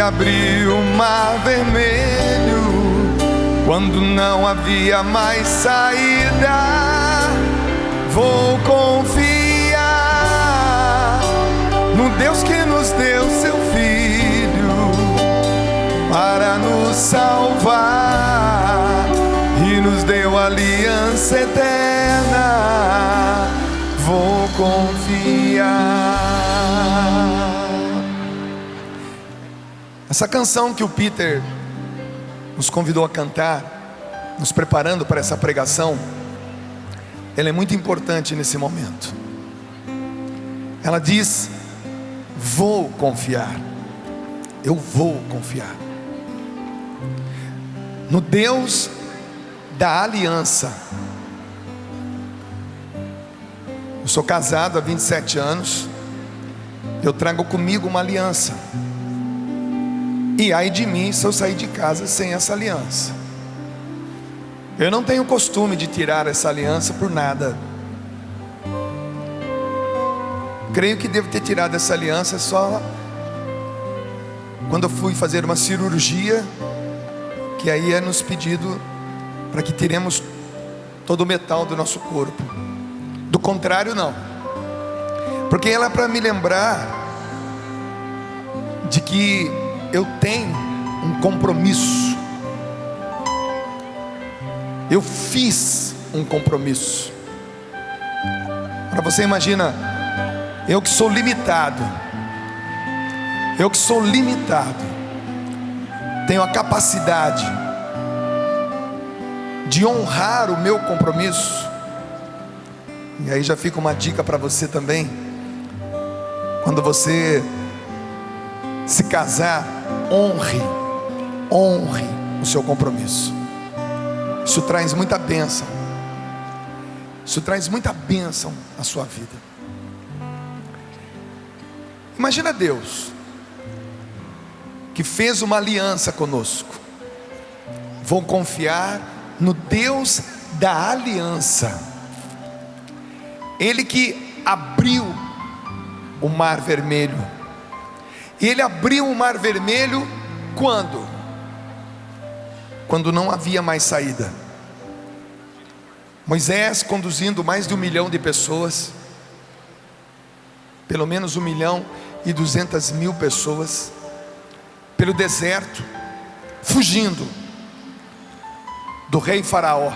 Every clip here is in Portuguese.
abriu o mar vermelho quando não havia mais saída. Vou confiar no Deus que nos deu seu Filho para nos salvar e nos deu aliança eterna. Vou confiar. Essa canção que o Peter nos convidou a cantar, nos preparando para essa pregação, ela é muito importante nesse momento. Ela diz: vou confiar. Eu vou confiar no Deus da aliança. Eu sou casado há 27 anos. Eu trago comigo uma aliança. E ai de mim se eu sair de casa sem essa aliança. Eu não tenho costume de tirar essa aliança por nada. Creio que devo ter tirado essa aliança só quando eu fui fazer uma cirurgia, que aí é nos pedido para que tiremos todo o metal do nosso corpo. Do contrário, não. Porque ela é para me lembrar de que eu tenho um compromisso. Eu fiz um compromisso. Para você imagina, eu que sou limitado, tenho a capacidade de honrar o meu compromisso. E aí já fica uma dica para você também. Quando você se casar, honre o seu compromisso. Isso traz muita bênção. Isso traz muita bênção à sua vida. Imagina Deus que fez uma aliança conosco. Vou confiar no Deus da aliança. Ele que abriu o mar vermelho. E ele abriu o mar vermelho quando? Quando não havia mais saída. Moisés conduzindo mais de 1 milhão de pessoas, pelo menos 1.200.000 pessoas, pelo deserto, fugindo do rei Faraó.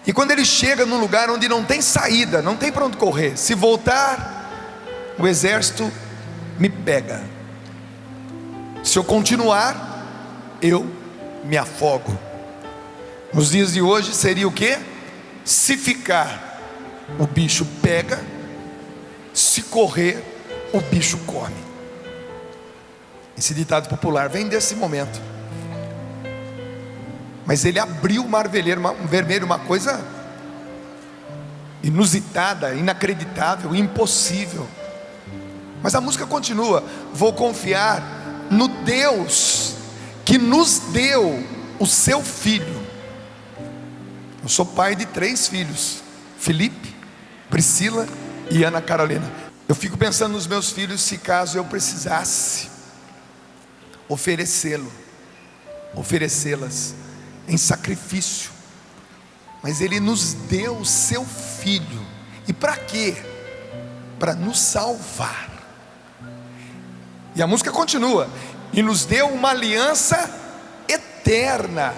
E quando ele chega num lugar onde não tem saída, não tem para onde correr, se voltar, o exército me pega. Se eu continuar, eu me afogo. Nos dias de hoje seria o quê? Se ficar, o bicho pega. Se correr, o bicho come. Esse ditado popular vem desse momento. Mas ele abriu o mar vermelho, uma coisa inusitada, inacreditável, impossível. Mas a música continua: vou confiar no Deus que nos deu o seu Filho. Eu sou pai de 3 filhos: Felipe, Priscila e Ana Carolina. Eu fico pensando nos meus filhos, se caso eu precisasse oferecê-las em sacrifício. Mas Ele nos deu o seu Filho. E para quê? Para nos salvar. E a música continua: e nos deu uma aliança eterna.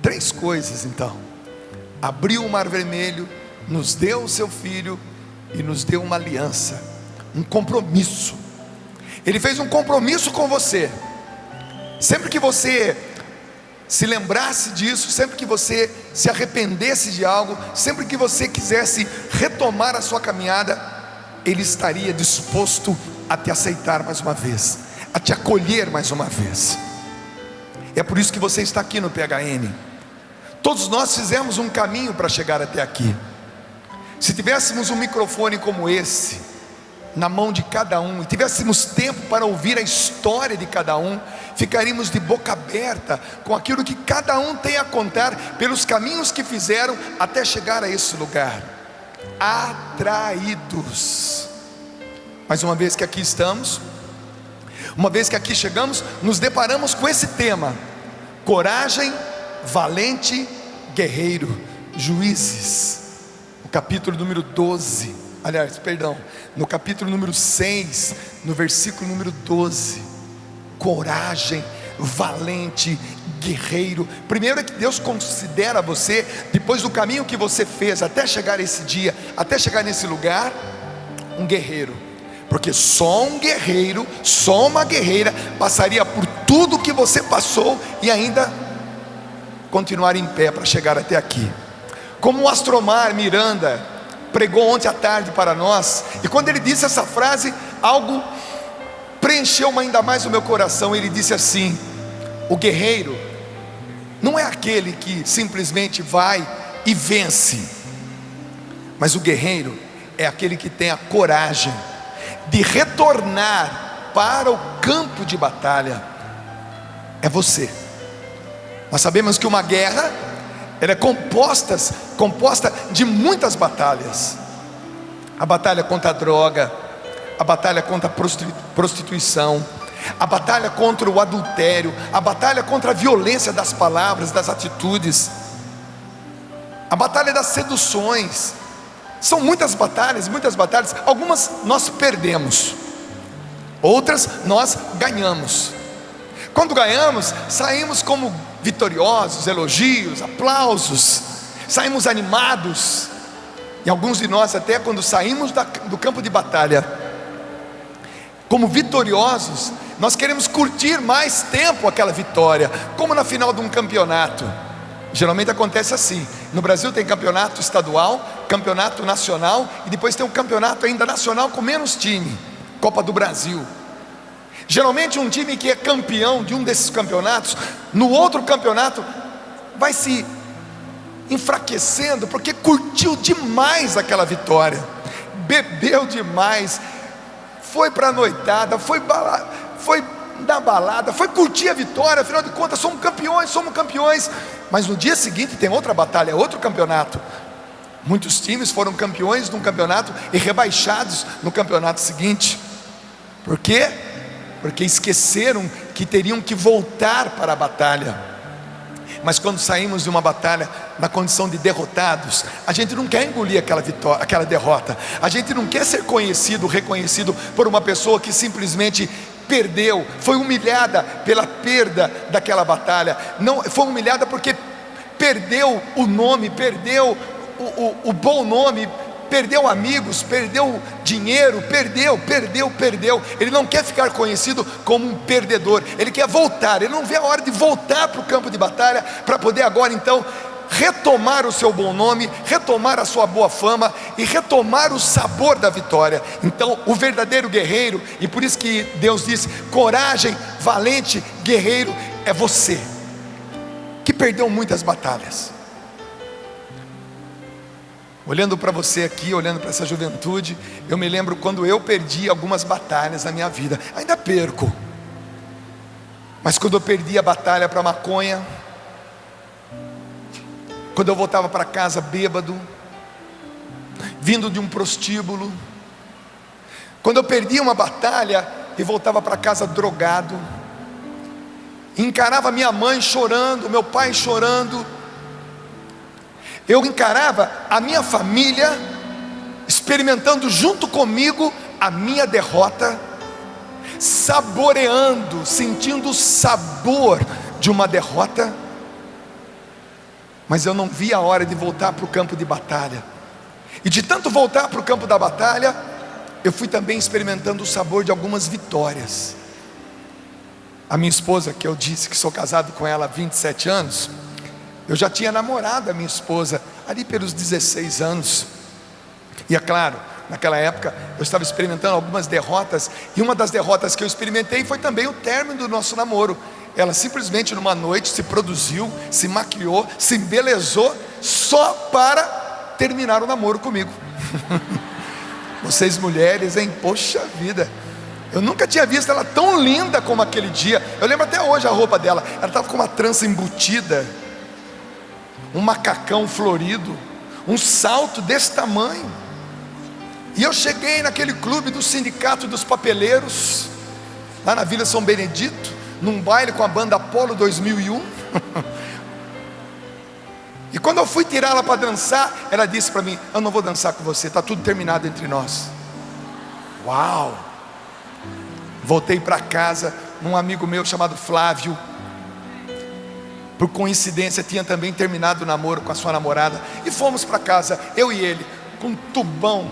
3 coisas então: abriu o mar vermelho, nos deu o seu Filho e nos deu uma aliança, um compromisso. Ele fez um compromisso com você. Sempre que você se lembrasse disso, sempre que você se arrependesse de algo, sempre que você quisesse retomar a sua caminhada, Ele estaria disposto a te aceitar mais uma vez, a te acolher mais uma vez. É por isso que você está aqui no PHN. Todos nós fizemos um caminho para chegar até aqui. Se tivéssemos um microfone como esse na mão de cada um, e tivéssemos tempo para ouvir a história de cada um, ficaríamos de boca aberta com aquilo que cada um tem a contar, pelos caminhos que fizeram até chegar a esse lugar. Atraídos. Mas uma vez que aqui estamos, Uma vez que aqui chegamos, nos deparamos com esse tema: coragem, valente, guerreiro. Juízes, no capítulo número 12, aliás, perdão, no capítulo número 6, no versículo número 12. Coragem, valente, guerreiro. Primeiro é que Deus considera você, depois do caminho que você fez até chegar a esse dia, até chegar nesse lugar, um guerreiro. Porque só um guerreiro, só uma guerreira passaria por tudo que você passou e ainda continuar em pé para chegar até aqui. Como o Astromar Miranda pregou ontem à tarde para nós, e quando ele disse essa frase, algo preencheu ainda mais o meu coração. Ele disse assim: o guerreiro não é aquele que simplesmente vai e vence, mas o guerreiro é aquele que tem a coragem de retornar para o campo de batalha. É você. Nós sabemos que uma guerra, ela é composta de muitas batalhas. A batalha contra a droga, a batalha contra a prostituição, a batalha contra o adultério, a batalha contra a violência das palavras, das atitudes, a batalha das seduções. São muitas batalhas, algumas nós perdemos, outras nós ganhamos. Quando ganhamos, saímos como vitoriosos, elogios, aplausos, saímos animados. E alguns de nós até quando saímos do campo de batalha, como vitoriosos, nós queremos curtir mais tempo aquela vitória, como na final de um campeonato. Geralmente acontece assim: no Brasil tem campeonato estadual, campeonato nacional, e depois tem um campeonato ainda nacional com menos time, Copa do Brasil. Geralmente um time que é campeão de um desses campeonatos, no outro campeonato vai se enfraquecendo, porque curtiu demais aquela vitória, bebeu demais, foi para a noitada, foi na balada, foi curtir a vitória. Afinal de contas somos campeões. Mas no dia seguinte tem outra batalha, outro campeonato. Muitos times foram campeões num campeonato e rebaixados no campeonato seguinte. Por quê? Porque esqueceram que teriam que voltar para a batalha. Mas quando saímos de uma batalha na condição de derrotados, a gente não quer engolir aquela derrota. A gente não quer ser reconhecido por uma pessoa que simplesmente perdeu, foi humilhada pela perda daquela batalha. Não foi humilhada porque perdeu o nome, perdeu o bom nome, perdeu amigos, perdeu dinheiro, perdeu. Ele não quer ficar conhecido como um perdedor, ele quer voltar, ele não vê a hora de voltar para o campo de batalha, para poder agora então retomar o seu bom nome, retomar a sua boa fama e retomar o sabor da vitória. Então o verdadeiro guerreiro, e por isso que Deus diz: coragem, valente, guerreiro, é você que perdeu muitas batalhas. Olhando para você aqui, olhando para essa juventude, eu me lembro quando eu perdi algumas batalhas na minha vida. Ainda perco, mas quando eu perdi a batalha para a maconha, quando eu voltava para casa bêbado, vindo de um prostíbulo, quando eu perdia uma batalha e voltava para casa drogado, encarava minha mãe chorando, meu pai chorando, eu encarava a minha família experimentando junto comigo a minha derrota, saboreando, sentindo o sabor de uma derrota. Mas eu não via a hora de voltar para o campo de batalha. E de tanto voltar para o campo da batalha, eu fui também experimentando o sabor de algumas vitórias. A minha esposa, que eu disse que sou casado com ela há 27 anos, eu já tinha namorado a minha esposa ali pelos 16 anos. E é claro, naquela época eu estava experimentando algumas derrotas, e uma das derrotas que eu experimentei foi também o término do nosso namoro. Ela simplesmente numa noite se produziu, se maquiou, se embelezou só para terminar o namoro comigo. Vocês mulheres, hein? Poxa vida, eu nunca tinha visto ela tão linda como aquele dia. Eu lembro até hoje a roupa dela. Ela estava com uma trança embutida, um macacão florido, um salto desse tamanho. E eu cheguei naquele clube do sindicato dos papeleiros, lá na Vila São Benedito, num baile com a banda Apollo 2001. E quando eu fui tirá-la para dançar, ela disse para mim: eu não vou dançar com você, está tudo terminado entre nós. Uau! Voltei para casa, um amigo meu chamado Flávio, por coincidência tinha também terminado o namoro com a sua namorada, e fomos para casa, eu e ele, com um tubão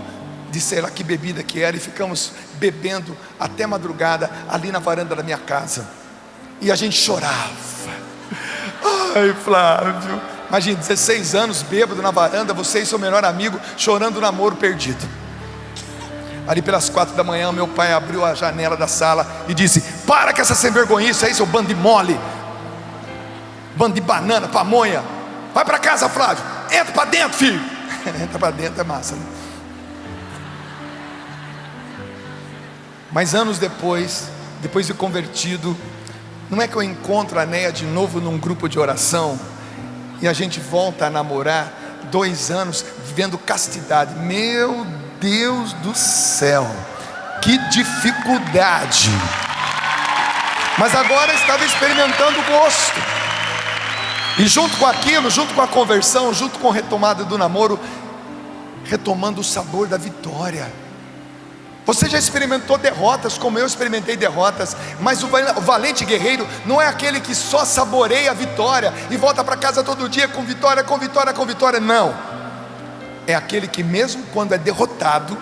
de sei lá que bebida que era, e ficamos bebendo até madrugada ali na varanda da minha casa, e a gente chorava. Ai, Flávio, imagina, 16 anos bêbado na varanda, você e seu melhor amigo chorando o namoro perdido. Ali pelas 4 da manhã, meu pai abriu a janela da sala e disse: para com essa sem vergonhice aí, seu bando de mole, bando de banana, pamonha. Vai para casa, Flávio, entra para dentro, filho. Entra para dentro é massa, né? Mas anos depois de convertido, não é que eu encontro a Néia de novo num grupo de oração, e a gente volta a namorar, 2 anos vivendo castidade. Meu Deus do céu, que dificuldade! Mas agora estava experimentando o gosto, e junto com aquilo, junto com a conversão, junto com a retomada do namoro, retomando o sabor da vitória. Você já experimentou derrotas, como eu experimentei derrotas, mas o valente guerreiro não é aquele que só saboreia a vitória e volta para casa todo dia com vitória, com vitória, com vitória. Não, é aquele que mesmo quando é derrotado,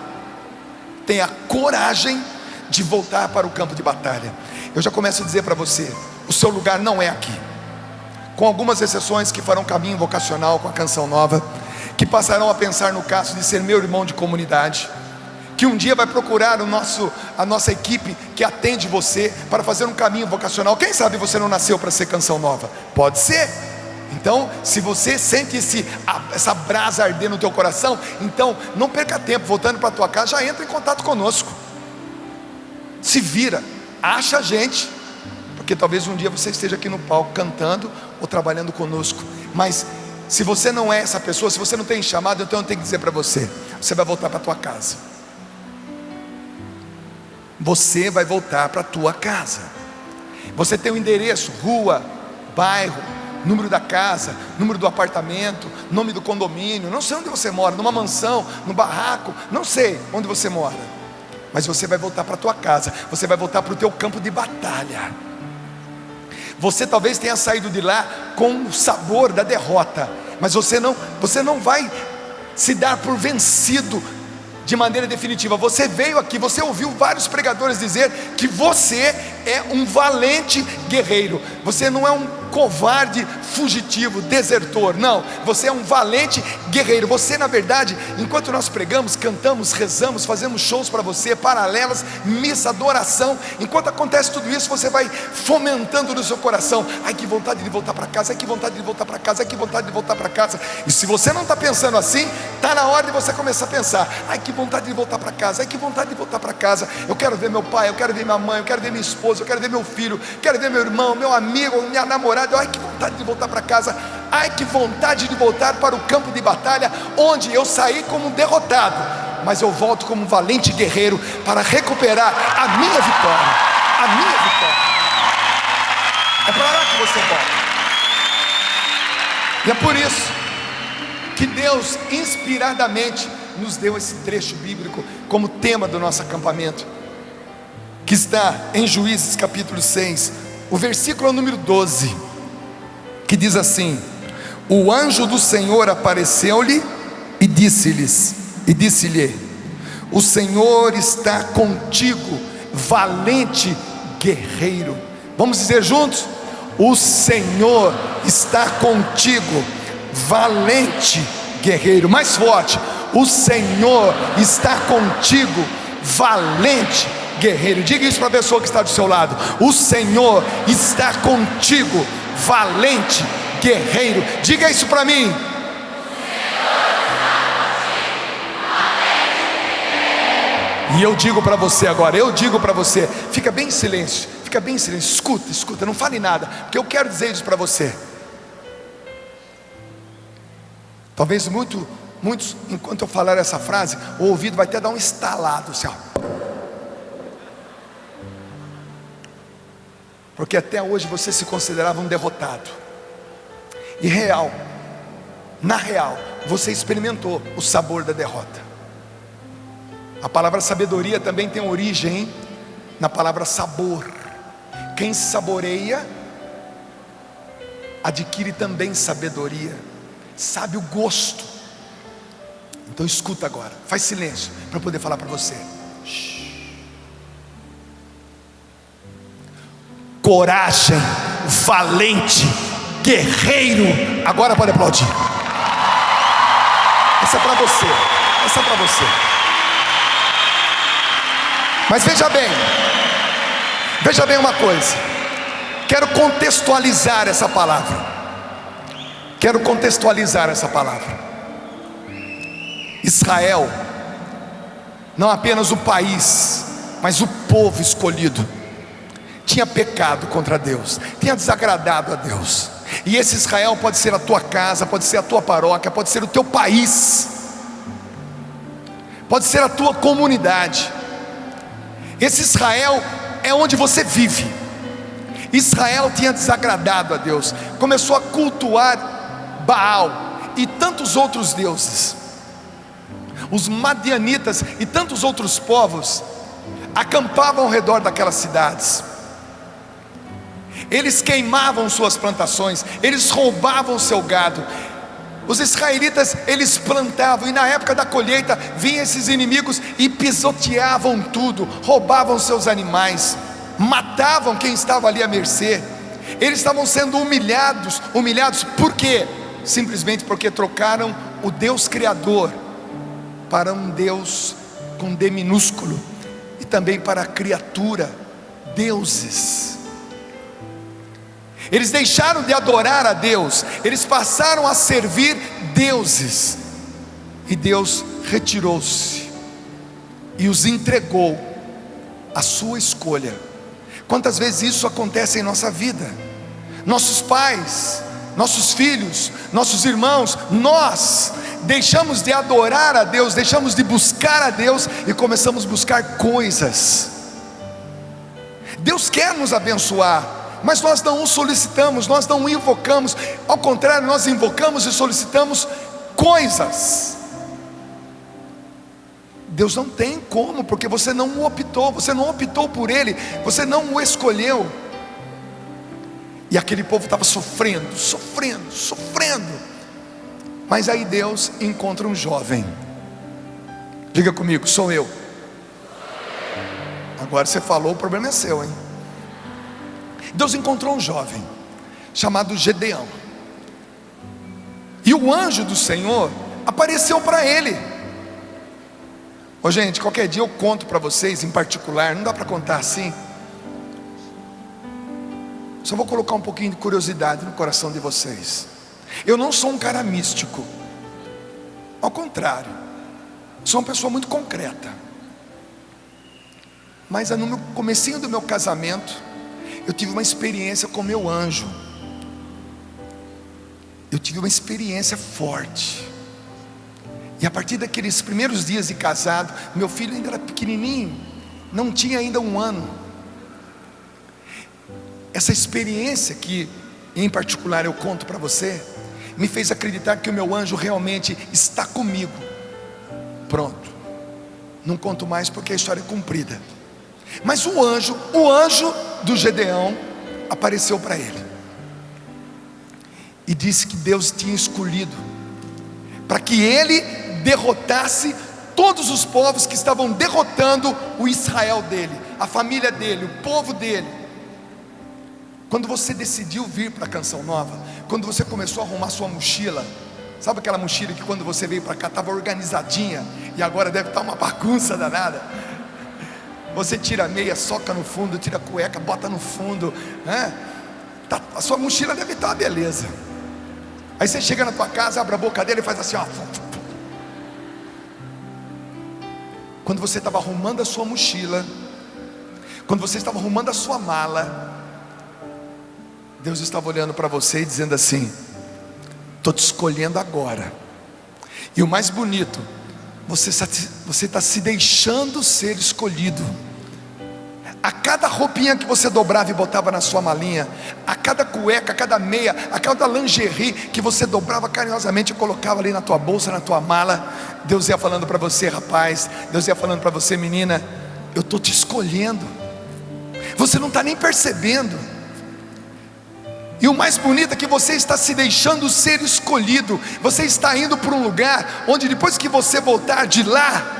tem a coragem de voltar para o campo de batalha. Eu já começo a dizer para você: o seu lugar não é aqui, com algumas exceções que farão caminho vocacional com a canção nova, que passarão a pensar no caso de ser meu irmão de comunidade, que um dia vai procurar a nossa equipe que atende você para fazer um caminho vocacional. Quem sabe você não nasceu para ser canção nova? Pode ser. Então, se você sente essa brasa arder no teu coração, então não perca tempo, voltando para a tua casa, já entra em contato conosco. Se vira, acha a gente, porque talvez um dia você esteja aqui no palco cantando ou trabalhando conosco. Mas se você não é essa pessoa, se você não tem chamado, então eu tenho que dizer para você: você vai voltar para a tua casa. Você vai voltar para a tua casa. Você tem o endereço, rua, bairro, número da casa, número do apartamento, nome do condomínio. Não sei onde você mora, numa mansão, num barraco, não sei onde você mora, mas você vai voltar para a tua casa. Você vai voltar para o teu campo de batalha. Você talvez tenha saído de lá com o sabor da derrota, mas você não vai se dar por vencido de maneira definitiva. Você veio aqui, você ouviu vários pregadores dizer que você é um valente guerreiro. Você não é um covarde, fugitivo, desertor. Não, você é um valente guerreiro. Você, na verdade, enquanto nós pregamos, cantamos, rezamos, fazemos shows para você, paralelas, missa, adoração, enquanto acontece tudo isso, você vai fomentando no seu coração: ai, que vontade de voltar para casa, ai, que vontade de voltar para casa, ai, que vontade de voltar para casa. E se você não está pensando assim, está na hora de você começar a pensar: ai, que vontade de voltar para casa, ai, que vontade de voltar para casa. Eu quero ver meu pai, eu quero ver minha mãe, eu quero ver minha esposa, eu quero ver meu filho, quero ver meu irmão, meu amigo, minha namorada. Ai, que vontade de voltar para casa. Ai, que vontade de voltar para o campo de batalha, onde eu saí como um derrotado, mas eu volto como um valente guerreiro para recuperar a minha vitória. A minha vitória. É para lá que você volta. E é por isso que Deus inspiradamente nos deu esse trecho bíblico como tema do nosso acampamento, que está em Juízes capítulo 6, o versículo é o número 12, que diz assim: o anjo do Senhor apareceu-lhe e disse-lhe: o Senhor está contigo, valente guerreiro. Vamos dizer juntos: o Senhor está contigo, valente guerreiro. Mais forte: o Senhor está contigo, valente guerreiro. Diga isso para a pessoa que está do seu lado: o Senhor está contigo, valente guerreiro. Diga isso para mim. E eu digo para você agora, fica bem em silêncio, escuta, não fale nada, porque eu quero dizer isso para você. Talvez muitos, enquanto eu falar essa frase, o ouvido vai até dar um estalado assim, ó. porque até hoje você se considerava um derrotado. E na real, você experimentou o sabor da derrota. A palavra sabedoria também tem origem na palavra sabor. Quem saboreia, adquire também sabedoria, sabe o gosto. Então escuta agora, faz silêncio para poder falar para você. Coragem, valente, guerreiro. Agora pode aplaudir. Essa é para você, essa é para você. Mas veja bem uma coisa. Quero contextualizar essa palavra. Israel, não apenas o país, mas o povo escolhido, tinha pecado contra Deus, tinha desagradado a Deus. E esse Israel pode ser a tua casa, pode ser a tua paróquia, pode ser o teu país, pode ser a tua comunidade. Esse Israel é onde você vive. Israel tinha desagradado a Deus, começou a cultuar Baal e tantos outros deuses. Os madianitas e tantos outros povos acampavam ao redor daquelas cidades. Eles queimavam suas plantações, eles roubavam seu gado. Os israelitas, eles plantavam, e na época da colheita vinham esses inimigos e pisoteavam tudo, roubavam seus animais, matavam quem estava ali à mercê. Eles estavam sendo humilhados por quê? Simplesmente porque trocaram o Deus Criador para um Deus com D minúsculo, e também para a criatura, deuses. Eles deixaram de adorar a Deus, eles passaram a servir deuses, e Deus retirou-se e os entregou à sua escolha. Quantas vezes isso acontece em nossa vida? Nossos pais, nossos filhos, nossos irmãos, nós deixamos de adorar a Deus, deixamos de buscar a Deus e começamos a buscar coisas. Deus quer nos abençoar, mas nós não o solicitamos, nós não o invocamos. Ao contrário, nós invocamos e solicitamos coisas. Deus não tem como, porque você não o optou, você não optou por Ele, você não o escolheu. E aquele povo estava sofrendo. Mas aí Deus encontra um jovem. Diga comigo, sou eu. Agora você falou, o problema é seu, hein? Deus encontrou um jovem chamado Gedeão, e o anjo do Senhor apareceu para ele. Ô gente, qualquer dia eu conto para vocês em particular, não dá para contar assim. Só vou colocar um pouquinho de curiosidade no coração de vocês. Eu não sou um cara místico, ao contrário, sou uma pessoa muito concreta. Mas no comecinho do meu casamento, eu tive uma experiência com meu anjo. Eu tive uma experiência forte. E a partir daqueles primeiros dias de casado, meu filho ainda era pequenininho, não tinha ainda 1 ano. Essa experiência que em particular eu conto para você, me fez acreditar que o meu anjo realmente está comigo. Pronto, não conto mais porque a história é comprida. Mas o anjo do Gedeão apareceu para ele e disse que Deus tinha escolhido para que ele derrotasse todos os povos que estavam derrotando o Israel dele, a família dele, o povo dele. Quando você decidiu vir para a Canção Nova, quando você começou a arrumar sua mochila, sabe aquela mochila que quando você veio para cá estava organizadinha e agora deve estar uma bagunça danada? Você tira a meia, soca no fundo, tira a cueca, bota no fundo, né? A sua mochila deve estar uma beleza. Aí você chega na tua casa, abre a boca dele e faz assim, ó. Quando você estava arrumando a sua mochila, quando você estava arrumando a sua mala, Deus estava olhando para você e dizendo assim: estou te escolhendo agora. E o mais bonito, você está se deixando ser escolhido. a cada roupinha que você dobrava e botava na sua malinha, a cada cueca, a cada meia, a cada lingerie que você dobrava carinhosamente e colocava ali na tua bolsa, na tua mala, Deus ia falando para você, rapaz, Deus ia falando para você, menina: eu estou te escolhendo, você não está nem percebendo. E o mais bonito é que você está se deixando ser escolhido. Você está indo para um lugar onde depois que você voltar de lá,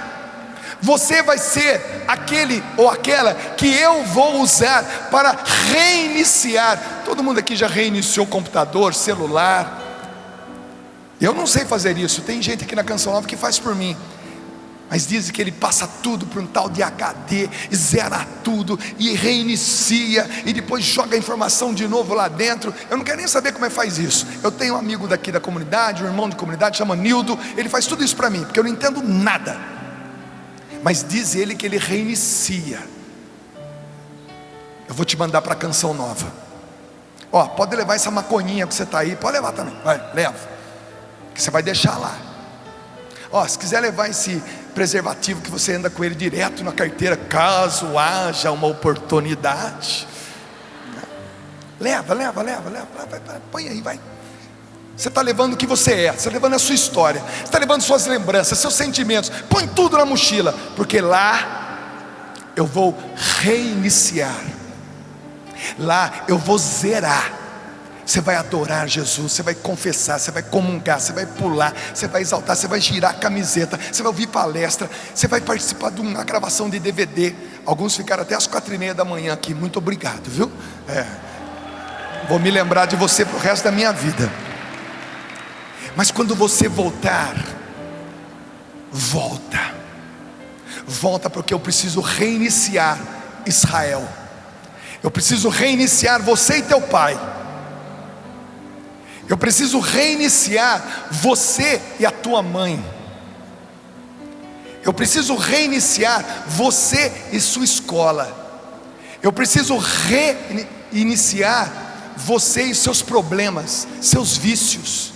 você vai ser aquele ou aquela que eu vou usar para reiniciar. Todo mundo aqui já reiniciou computador, celular. Eu não sei fazer isso. Tem gente aqui na Canção Nova que faz por mim. Mas dizem que ele passa tudo para um tal de HD, zera tudo e reinicia, e depois joga a informação de novo lá dentro. Eu não quero nem saber como é que faz isso. Eu tenho um amigo daqui da comunidade, um irmão de comunidade, chama Nildo. Ele faz tudo isso para mim, porque eu não entendo nada. Mas diz ele que ele reinicia. Eu vou te mandar para a Canção Nova. Ó, pode levar essa maconhinha que você está aí, pode levar também, vai, leva, que você vai deixar lá. Ó, se quiser levar esse preservativo que você anda com ele direto na carteira, caso haja uma oportunidade, leva, põe aí, vai. Você está levando o que você é, você está levando a sua história, você está levando suas lembranças, seus sentimentos. Põe tudo na mochila, porque lá eu vou reiniciar, lá eu vou zerar. Você vai adorar Jesus, você vai confessar, você vai comungar, você vai pular, você vai exaltar, você vai girar a camiseta, você vai ouvir palestra, você vai participar de uma gravação de DVD. Alguns ficaram até às 4:30 da manhã aqui. Muito obrigado, viu? Vou me lembrar de você para o resto da minha vida. Mas quando você voltar, volta, porque eu preciso reiniciar Israel. Eu preciso reiniciar você e teu pai. Eu preciso reiniciar você e a tua mãe. Eu preciso reiniciar você e sua escola. Eu preciso reiniciar você e seus problemas, seus vícios.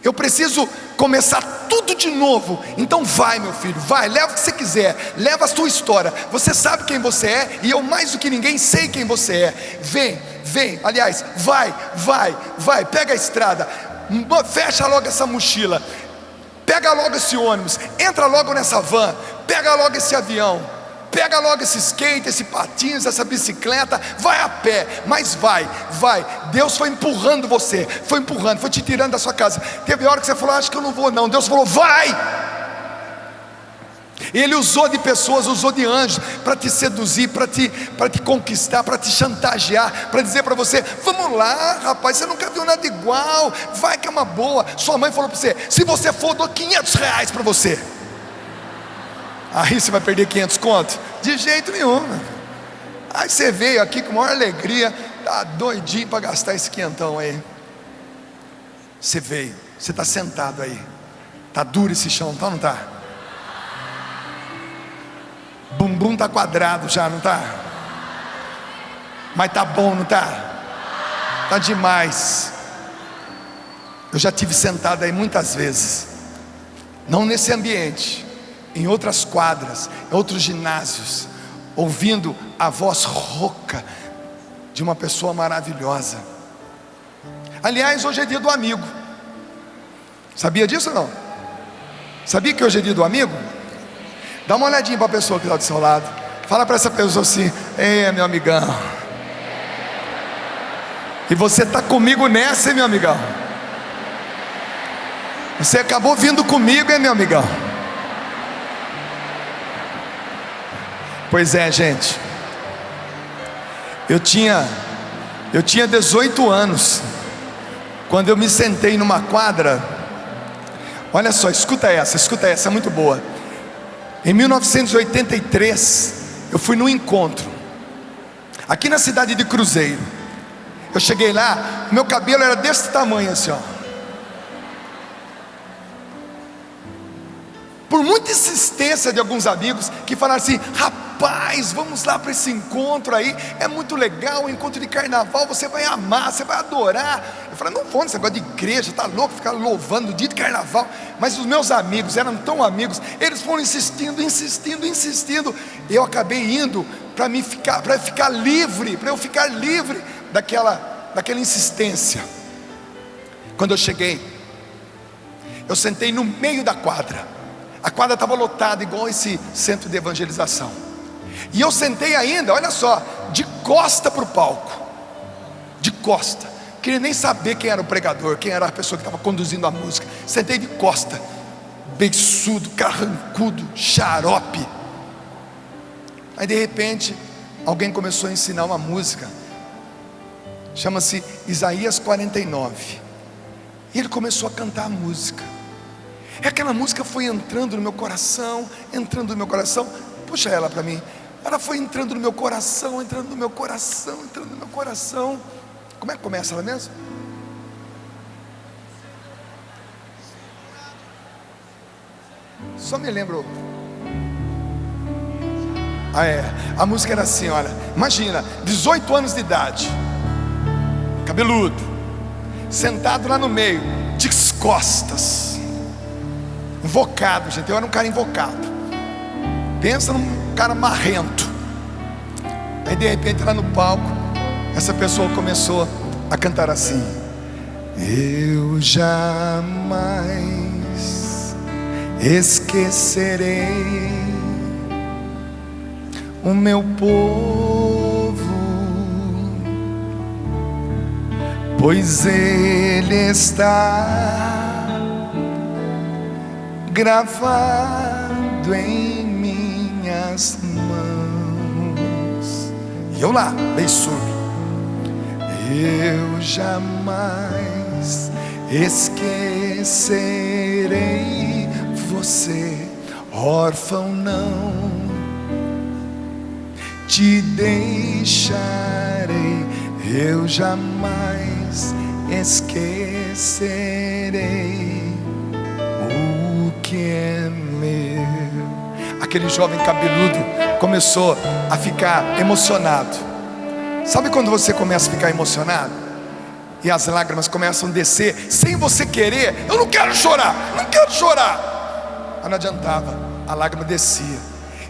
Eu preciso começar tudo de novo. Então vai, meu filho, vai, leva o que você quiser, leva a sua história. Você sabe quem você é, e eu mais do que ninguém sei quem você é. Vem, aliás, vai, pega a estrada, fecha logo essa mochila, pega logo esse ônibus, entra logo nessa van, pega logo esse avião, pega logo esse skate, esse patins, essa bicicleta, vai a pé, mas vai. Deus foi empurrando você, foi te tirando da sua casa. Teve hora que você falou: acho que eu não vou não. Deus falou: vai. Ele usou de pessoas, usou de anjos para te seduzir, para te conquistar, para te chantagear, para dizer para você: vamos lá, rapaz, você nunca viu nada igual, vai que é uma boa. Sua mãe falou para você: se você for, eu dou R$500 para você. Aí você vai perder 500 conto? De jeito nenhum. Aí você veio aqui com maior alegria, tá doidinho para gastar esse quinhentão aí. Você veio, você está sentado aí, tá duro esse chão, tá ou não tá? Bumbum tá quadrado já, não tá? Mas tá bom, não tá? Tá demais. Eu já tive sentado aí muitas vezes, não nesse ambiente, em outras quadras, em outros ginásios, ouvindo a voz rouca de uma pessoa maravilhosa. Aliás, hoje é dia do amigo. Sabia disso ou não? Sabia que hoje é dia do amigo? Dá uma olhadinha para a pessoa que está do seu lado. Fala para essa pessoa assim: ei, meu amigão. E você está comigo nessa, hein, meu amigão? Você acabou vindo comigo, hein, meu amigão? Pois é, gente. Eu tinha 18 anos quando eu me sentei numa quadra. Olha só, escuta essa, é muito boa. Em 1983, eu fui num encontro aqui na cidade de Cruzeiro. Eu cheguei lá, meu cabelo era desse tamanho assim, ó. Por muita insistência de alguns amigos que falaram assim: rapaz, rapaz, vamos lá para esse encontro aí, é muito legal, o encontro de carnaval, você vai amar, você vai adorar. Eu falei, não vou nesse negócio de igreja, tá louco, ficar louvando no dia de carnaval. Mas os meus amigos eram tão amigos, eles foram insistindo, eu acabei indo para eu ficar livre daquela insistência. Quando eu cheguei, eu sentei no meio da quadra. A quadra estava lotada, igual esse centro de evangelização. E eu sentei ainda, olha só, de costa para o palco. De costa. Não queria nem saber quem era o pregador, quem era a pessoa que estava conduzindo a música. Sentei de costa, beiçudo, carrancudo, xarope. Aí de repente, alguém começou a ensinar uma música. Chama-se Isaías 49. E ele começou a cantar a música. E aquela música foi entrando no meu coração. Puxa ela para mim. Ela foi entrando no meu coração. Como é que começa ela mesmo? Só me lembro. A música era assim, olha. Imagina, 18 anos de idade, cabeludo, sentado lá no meio, de costas, invocado, gente. Eu era um cara invocado. Pensa num cara marrento. Aí de repente lá no palco, essa pessoa começou a cantar assim: eu jamais esquecerei o meu povo, pois ele está gravado em minhas mãos. E eu lá, beiçudo. Eu jamais esquecerei você, órfão não te deixarei. Eu jamais esquecerei o que é meu. Aquele jovem cabeludo começou a ficar emocionado. Sabe quando você começa a ficar emocionado e as lágrimas começam a descer sem você querer? Eu não quero chorar. Mas não adiantava, a lágrima descia.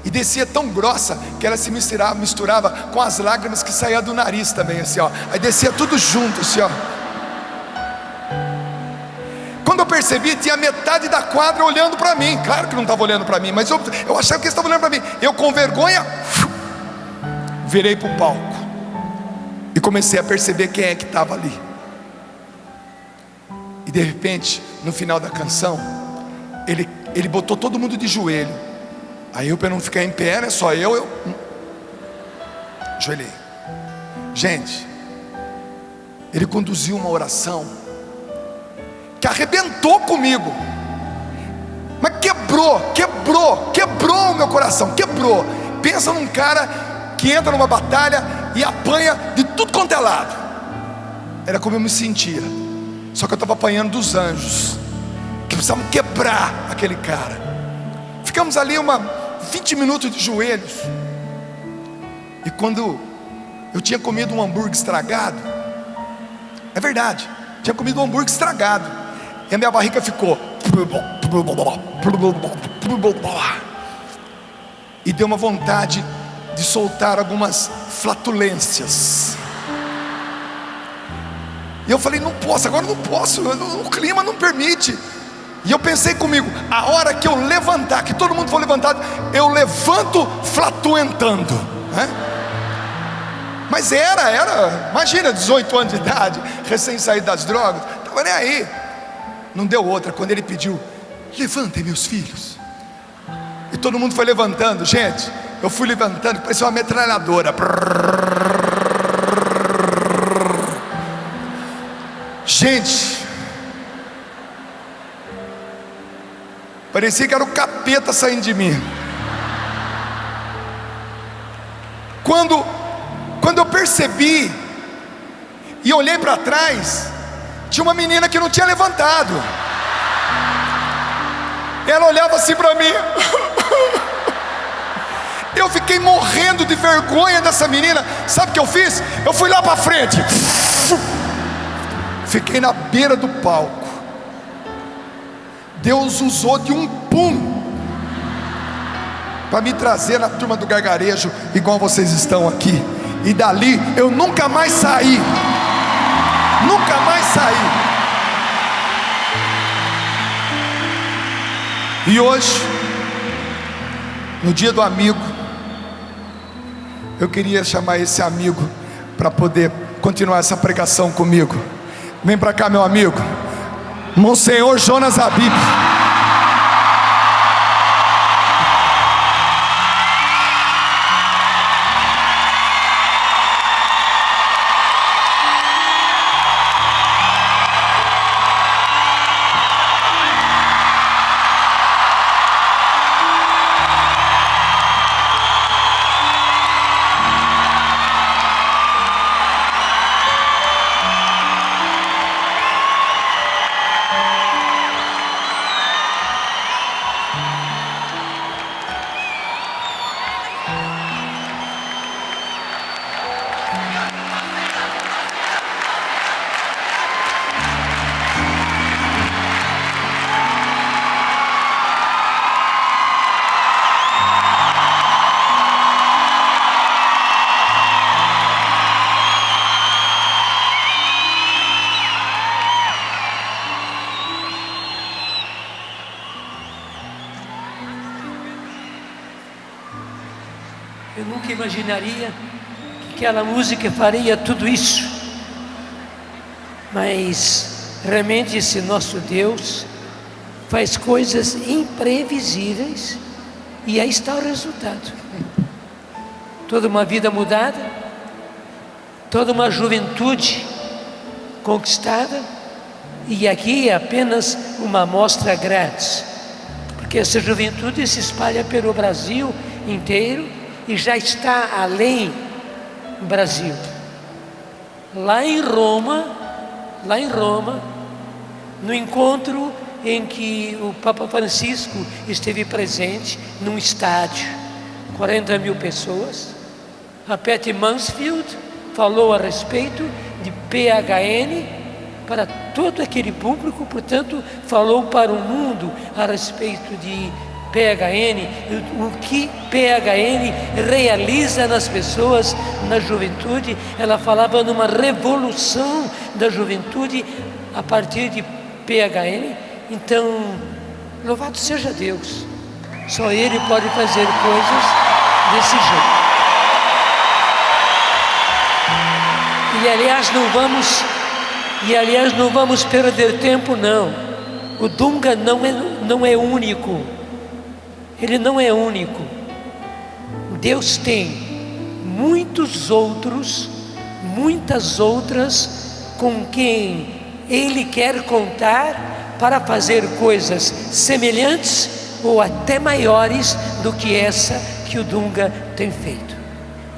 E descia tão grossa que ela se misturava com as lágrimas que saíam do nariz também, assim, ó. Aí descia tudo junto, assim, ó. Quando eu percebi, tinha metade da quadra olhando para mim. Claro que não estava olhando para mim, mas eu achava que eles estavam olhando para mim. Eu, com vergonha, virei para o palco e comecei a perceber quem é que estava ali. E de repente, no final da canção, ele botou todo mundo de joelho. Aí eu, para não ficar em pé, né, só eu ajoelhei. Gente, ele conduziu uma oração que arrebentou comigo, mas quebrou o meu coração, quebrou. Pensa num cara que entra numa batalha e apanha de tudo quanto é lado. Era como eu me sentia, só que eu estava apanhando dos anjos, que precisavam quebrar aquele cara. Ficamos ali 20 minutos de joelhos. E quando eu tinha comido um hambúrguer estragado, é verdade, tinha comido um hambúrguer estragado, e a minha barriga ficou, e deu uma vontade de soltar algumas flatulências. E eu falei, não posso, agora não posso, o clima não permite. E eu pensei comigo, a hora que eu levantar, que todo mundo for levantado, eu levanto flatuentando, né? Mas imagina, 18 anos de idade, recém saído das drogas, estava nem aí. Não deu outra, quando ele pediu, levantem meus filhos. E todo mundo foi levantando, gente. Eu fui levantando, parecia uma metralhadora. Gente, parecia que era o capeta saindo de mim. Quando eu percebi e olhei para trás, tinha uma menina que não tinha levantado. Ela olhava assim para mim. Eu fiquei morrendo de vergonha dessa menina. Sabe o que eu fiz? Eu fui lá para frente, fiquei na beira do palco. Deus usou de um pum para me trazer na turma do gargarejo, igual vocês estão aqui. E dali eu nunca mais saí. Nunca mais saí. E hoje, no dia do amigo, eu queria chamar esse amigo para poder continuar essa pregação comigo. Vem para cá, meu amigo, Monsenhor Jonas Habib. Eu nunca imaginaria que aquela música faria tudo isso, mas realmente esse nosso Deus faz coisas imprevisíveis e aí está o resultado. Toda uma vida mudada, toda uma juventude conquistada, e aqui é apenas uma amostra grátis, porque essa juventude se espalha pelo Brasil inteiro e já está além do Brasil. Lá em Roma, no encontro em que o Papa Francisco esteve presente, num estádio, 40 mil pessoas, a Patty Mansfield falou a respeito de PHN para todo aquele público, portanto, falou para o mundo a respeito de PHN, o que PHN realiza nas pessoas, na juventude. Ela falava numa revolução da juventude a partir de PHN. Então, louvado seja Deus, só Ele pode fazer coisas desse jeito. E aliás não vamos perder tempo, não. O Dunga não é único. Ele não é único. Deus tem muitas outras com quem Ele quer contar para fazer coisas semelhantes ou até maiores do que essa que o Dunga tem feito.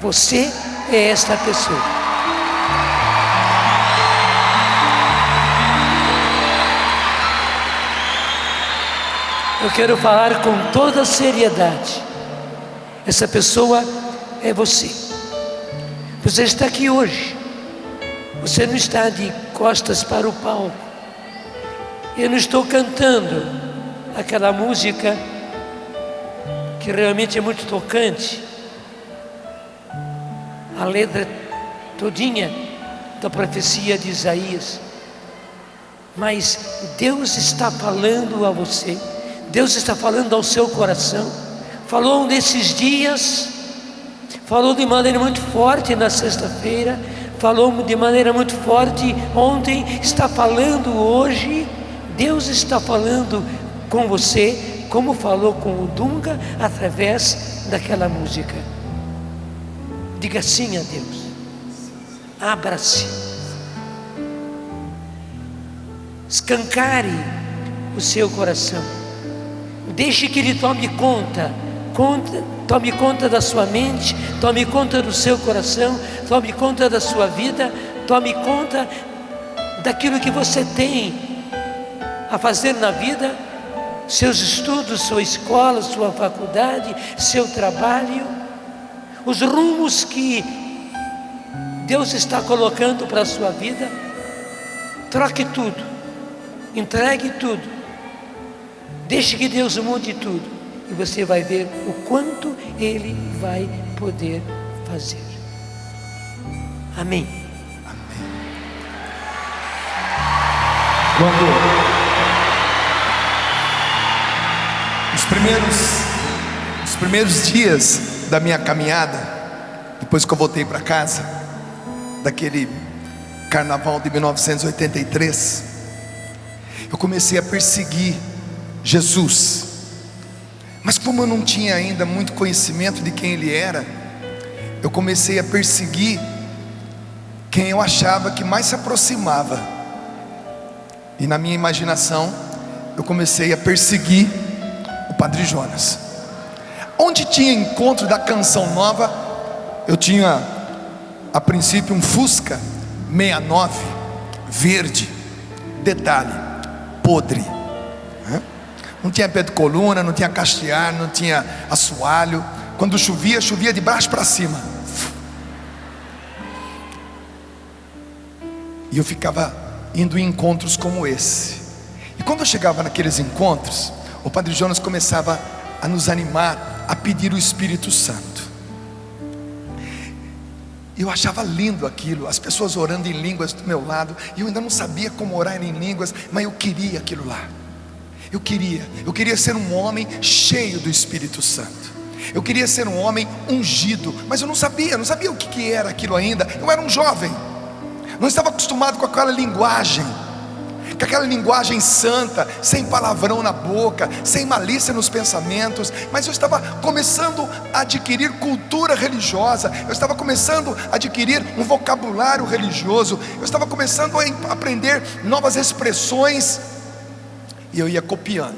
Você é esta pessoa. Eu quero falar com toda seriedade. Essa pessoa é você. Você está aqui hoje. Você não está de costas para o palco. Eu não estou cantando aquela música que realmente é muito tocante. A letra todinha da profecia de Isaías. Mas Deus está falando a você. Deus está falando ao seu coração. Falou nesses dias, falou de maneira muito forte na sexta-feira, falou de maneira muito forte ontem, está falando hoje. Deus está falando com você, como falou com o Dunga através daquela música. Diga sim a Deus. Abra-se. Escancare o seu coração. Deixe que Ele tome conta da sua mente, tome conta do seu coração, tome conta da sua vida, tome conta daquilo que você tem a fazer na vida, seus estudos, sua escola, sua faculdade, seu trabalho. os rumos que Deus está colocando para a sua vida, troque tudo, entregue tudo, deixe que Deus mude tudo, e você vai ver o quanto Ele vai poder fazer. Amém. Quando os primeiros dias da minha caminhada, depois que eu voltei para casa, daquele carnaval de 1983, eu comecei a perseguir Jesus. Mas como eu não tinha ainda muito conhecimento de quem Ele era, eu comecei a perseguir quem eu achava que mais se aproximava. E na minha imaginação, eu comecei a perseguir o Padre Jonas. Onde tinha encontro da Canção Nova, eu tinha a princípio um Fusca 69 verde, detalhe, podre. Não tinha pé de coluna, não tinha castear, não tinha assoalho. Quando chovia, chovia de baixo para cima. E eu ficava indo em encontros como esse. E quando eu chegava naqueles encontros, o Padre Jonas começava a nos animar, a pedir o Espírito Santo. Eu achava lindo aquilo, as pessoas orando em línguas do meu lado, e eu ainda não sabia como orar em línguas, mas eu queria aquilo lá. Eu queria ser um homem cheio do Espírito Santo. Eu queria ser um homem ungido, mas eu não sabia o que era aquilo ainda. Eu era um jovem, não estava acostumado com aquela linguagem santa, sem palavrão na boca, sem malícia nos pensamentos. Mas eu estava começando a adquirir cultura religiosa, eu estava começando a adquirir um vocabulário religioso, eu estava começando a aprender novas expressões, e eu ia copiando.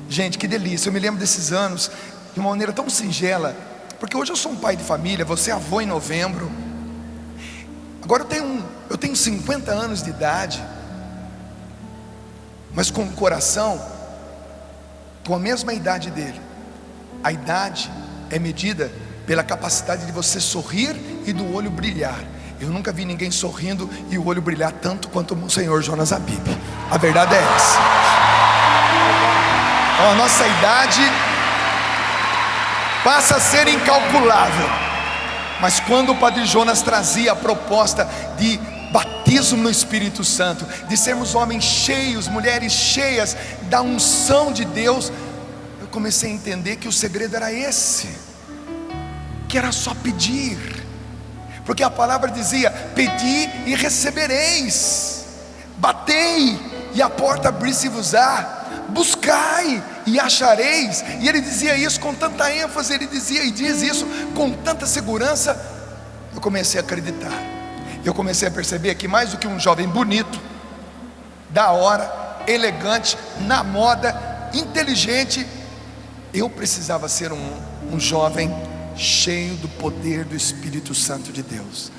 Gente, que delícia. Eu me lembro desses anos de uma maneira tão singela, porque hoje eu sou um pai de família, vou ser avô em novembro. Agora eu tenho 50 anos de idade, mas com o coração com a mesma idade dele. A idade é medida pela capacidade de você sorrir e do olho brilhar. Eu nunca vi ninguém sorrindo e o olho brilhar tanto quanto o Monsenhor Jonas Abib. A verdade é essa. Então, a nossa idade passa a ser incalculável. Mas quando o Padre Jonas trazia a proposta de batismo no Espírito Santo, de sermos homens cheios, mulheres cheias da unção de Deus, eu comecei a entender que o segredo era esse, que era só pedir, porque a palavra dizia: pedi e recebereis, batei e a porta abrir-se-vos-á, buscai e achareis. E ele dizia isso com tanta ênfase, ele dizia e diz isso com tanta segurança. Eu comecei a acreditar, eu comecei a perceber que mais do que um jovem bonito, da hora, elegante, na moda, inteligente, eu precisava ser um jovem cheio do poder do Espírito Santo de Deus.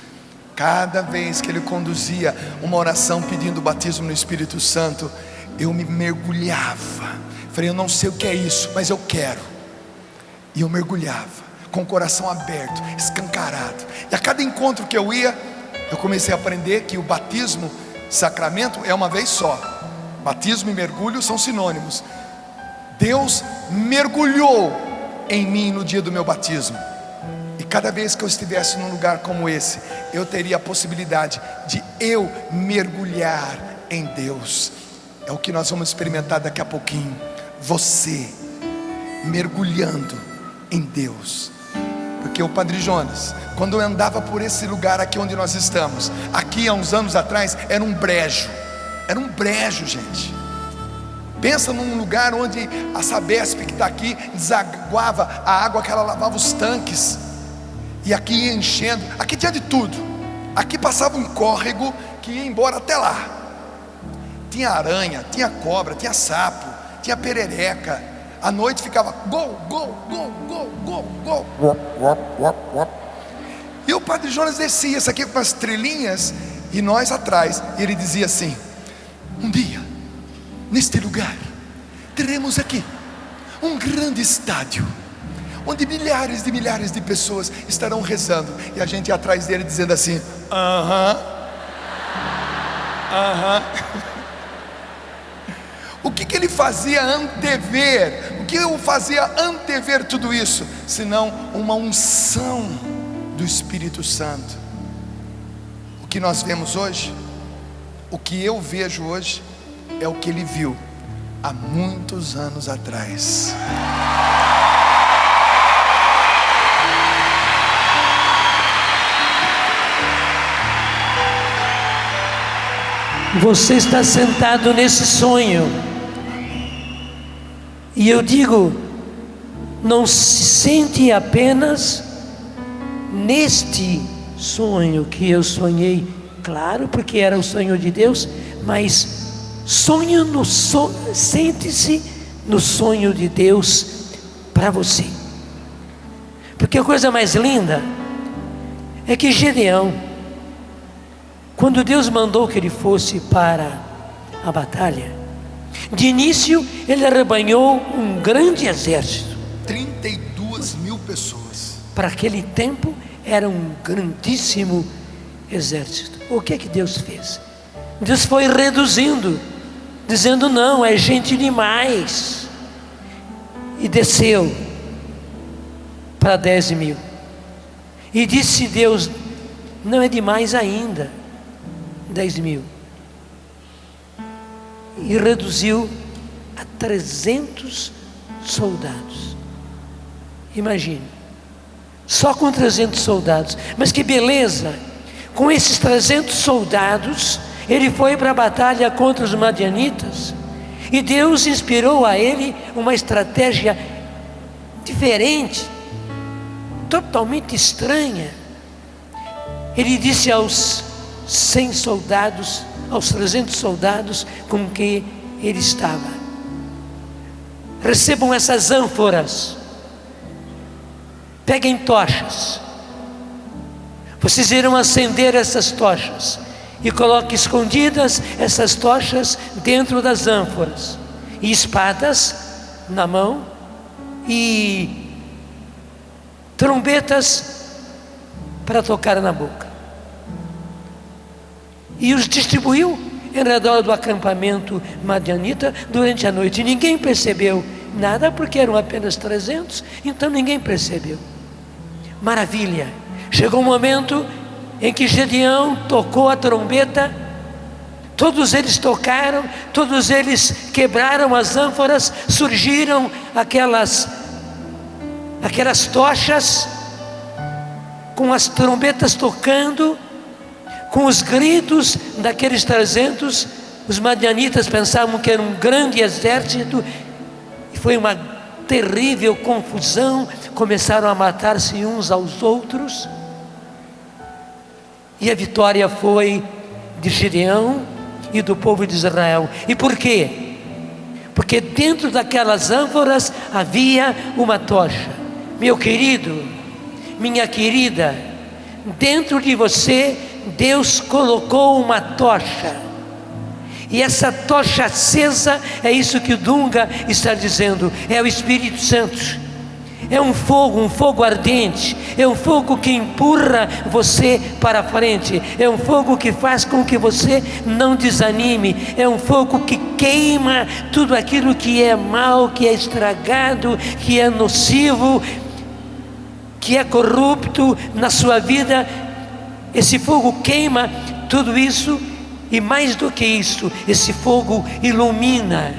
Cada vez que ele conduzia uma oração pedindo o batismo no Espírito Santo, eu me mergulhava. Falei: eu não sei o que é isso, mas eu quero. E eu mergulhava com o coração aberto, escancarado. E a cada encontro que eu ia, eu comecei a aprender que o batismo, sacramento, é uma vez só. Batismo e mergulho são sinônimos. Deus mergulhou em mim no dia do meu batismo, e cada vez que eu estivesse num lugar como esse, eu teria a possibilidade de eu mergulhar em Deus. É o que nós vamos experimentar daqui a pouquinho. Você mergulhando em Deus. Porque o Padre Jonas, quando eu andava por esse lugar aqui onde nós estamos, aqui há uns anos atrás, era um brejo, gente. Pensa num lugar onde a Sabesp que está aqui desaguava a água que ela lavava os tanques, e aqui ia enchendo. Aqui tinha de tudo. Aqui passava um córrego que ia embora até lá. Tinha aranha, tinha cobra, tinha sapo, tinha perereca. À noite ficava gol, gol, gol, gol, gol, gol. E o Padre Jonas descia isso aqui com as trilhinhas e nós atrás. E ele dizia assim: um dia, neste lugar, teremos aqui um grande estádio, onde milhares de pessoas estarão rezando, e a gente atrás dele dizendo assim: aham, aham. O que ele fazia antever? O que o fazia antever tudo isso? Senão uma unção do Espírito Santo. O que nós vemos hoje, o que eu vejo hoje, é o que ele viu há muitos anos atrás. Você está sentado nesse sonho, e eu digo, não se sente apenas neste sonho que eu sonhei, claro, porque era o sonho de Deus, mas sente-se no sonho de Deus para você. Porque a coisa mais linda é que Gedeão, quando Deus mandou que ele fosse para a batalha, de início ele arrebanhou um grande exército. 32.000 pessoas. Para aquele tempo era um grandíssimo exército. O que é que Deus fez? Deus foi reduzindo, dizendo: não, é gente demais. E desceu para 10.000. E disse Deus: não é demais ainda, 10.000. E reduziu a 300 soldados. Imagine, só com 300 soldados. Mas que beleza! Com esses 300 soldados, ele foi para a batalha contra os madianitas, e Deus inspirou a ele uma estratégia diferente, totalmente estranha. Ele disse aos 100 soldados, aos 300 soldados com que ele estava: recebam essas ânforas, peguem tochas, vocês irão acender essas tochas, e coloquem escondidas essas tochas dentro das ânforas, e espadas na mão, e trombetas para tocar na boca. E os distribuiu em redor do acampamento madianita durante a noite. Ninguém percebeu nada, porque eram apenas 300, então ninguém percebeu. Maravilha! Chegou um momento em que Gedeão tocou a trombeta, todos eles tocaram, todos eles quebraram as ânforas, surgiram aquelas tochas, com as trombetas tocando, com os gritos daqueles 300, os madianitas pensavam que era um grande exército, e foi uma terrível confusão, começaram a matar-se uns aos outros, e a vitória foi de Gedeão e do povo de Israel. E por quê? Porque dentro daquelas ânforas havia uma tocha. Meu querido, minha querida, dentro de você Deus colocou uma tocha, e essa tocha acesa é isso que o Dunga está dizendo, é o Espírito Santo. É um fogo ardente, é um fogo que empurra você para frente, é um fogo que faz com que você não desanime, é um fogo que queima tudo aquilo que é mal, que é estragado, que é nocivo, que é corrupto na sua vida. Esse fogo queima tudo isso, e mais do que isso, esse fogo ilumina